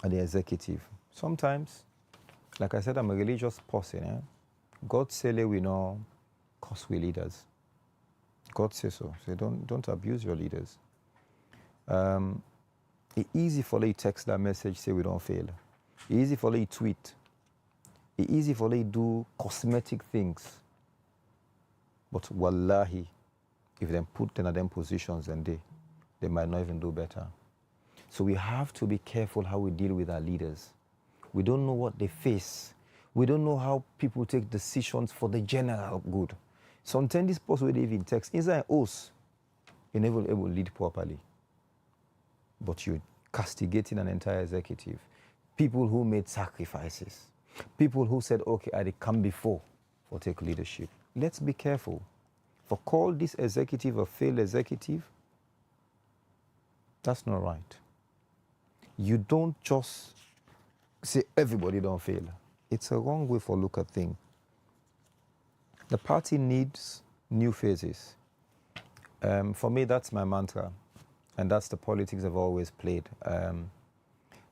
are the executive. Sometimes, like I said, I'm a religious person. God say we know, cause we leaders. God says so. So don't abuse your leaders. It's easy for you to text that message, say we don't fail. It's easy for you to tweet. It's easy for you to do cosmetic things. But wallahi, if they put them in them positions, then they might not even do better. So we have to be careful how we deal with our leaders. We don't know what they face. We don't know how people take decisions for the general good. Sometimes this person will even text inside us, you're never able to lead properly. But you're castigating an entire executive. People who made sacrifices. People who said, okay, I come before for take leadership. Let's be careful. For call this executive a failed executive, that's not right. You don't just say everybody don't fail. It's a wrong way for look at things. The party needs new faces. For me, that's my mantra. And that's the politics I've always played.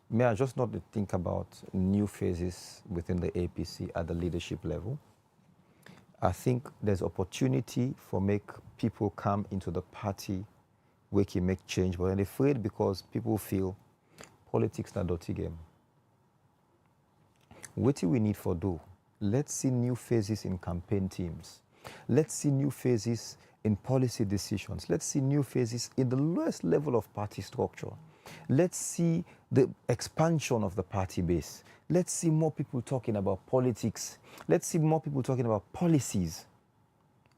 May I just not think about new faces within the APC at the leadership level. I think there's opportunity for make people come into the party where can make change, but they're afraid because people feel politics not dirty game. What do we need for do? Let's see new faces in campaign teams. Let's see new faces in policy decisions. Let's see new faces in the lowest level of party structure. Let's see the expansion of the party base. Let's see more people talking about politics. Let's see more people talking about policies.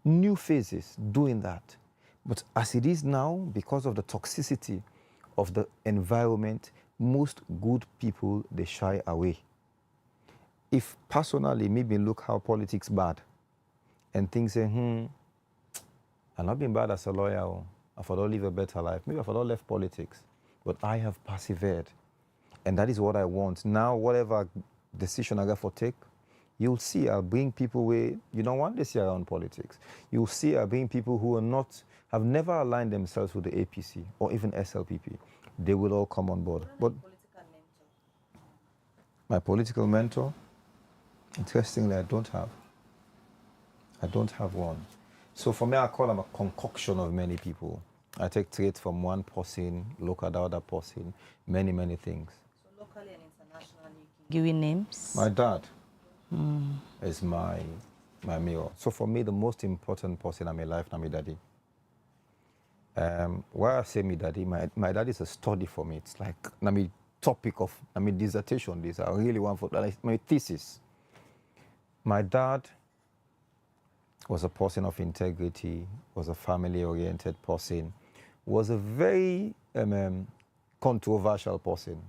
new faces doing that. But as it is now, because of the toxicity of the environment, most good people, they shy away. If personally, maybe look how politics bad, and things say, I've not been bad as a lawyer, I thought I'll live a better life. Maybe I thought I'll left politics, but I have persevered. And that is what I want. Now, whatever decision I got for take, you'll see I'll bring people where you don't want to see around politics. You'll see I'll bring people who are not, have never aligned themselves with the APC or even SLPP. They will all come on board. But my political mentor, interestingly, I don't have. I don't have one. So for me, I call them a concoction of many people. I take traits from one person, look at the other person, many, many things. So locally and internationally, give you names? My dad is my mirror. So for me, the most important person in my life is my daddy. Why I say my daddy, my dad is a study for me. It's like my topic of my dissertation. This I really want for my thesis. My dad was a person of integrity, was a family-oriented person, was a very controversial person.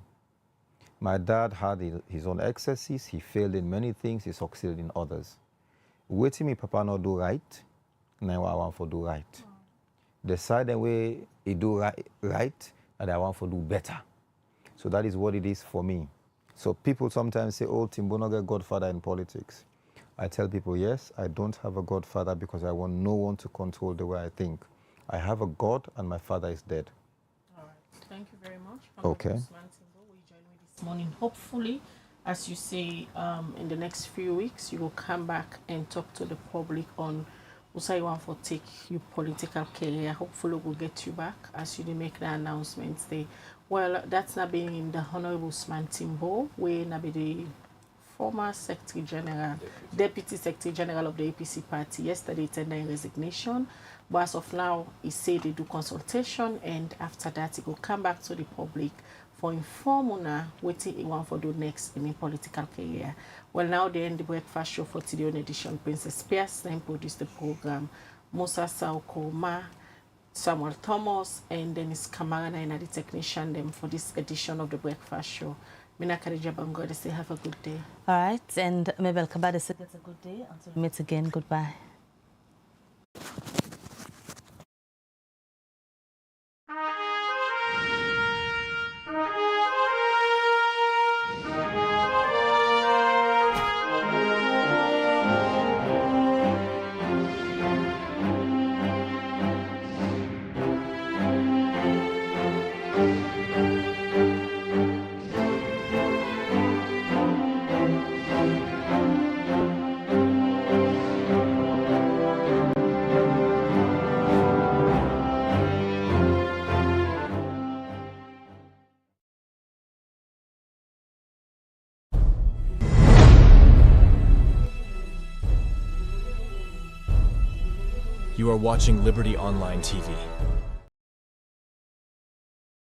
My dad had his own excesses. He failed in many things. He succeeded in others. Waiting me papa not do right, now I want to do right. Decide the way he do right, and I want to do better. So that is what it is for me. So people sometimes say, oh, Timbo not get godfather in politics. I tell people, yes, I don't have a godfather because I want no one to control the way I think. I have a God and my father is dead. All right. Thank you very much. Okay. Usman Timbo, we join me this morning. Hopefully, as you say, in the next few weeks, you will come back and talk to the public on what you want for take your political career. Hopefully, we'll get you back as you make the announcements there. Well, that's not being the Honorable Usman Timbo, where not be the former Secretary General, Deputy Secretary General of the APC Party, yesterday tendering resignation. But as of now, he said they do consultation, and after that, he will come back to the public for inform what he want for do next in his political career. Well, now they end the breakfast show for today on edition. Princess Pierce then produced the program. Musa Saukoma, Samuel Thomas, and Dennis Kamara and the technician them for this edition of the breakfast show. Mina Karija Bango, they say have a good day. All right, and Mabel Kabade said it's a good day. Until we meet again, goodbye. You are watching Liberty Online TV.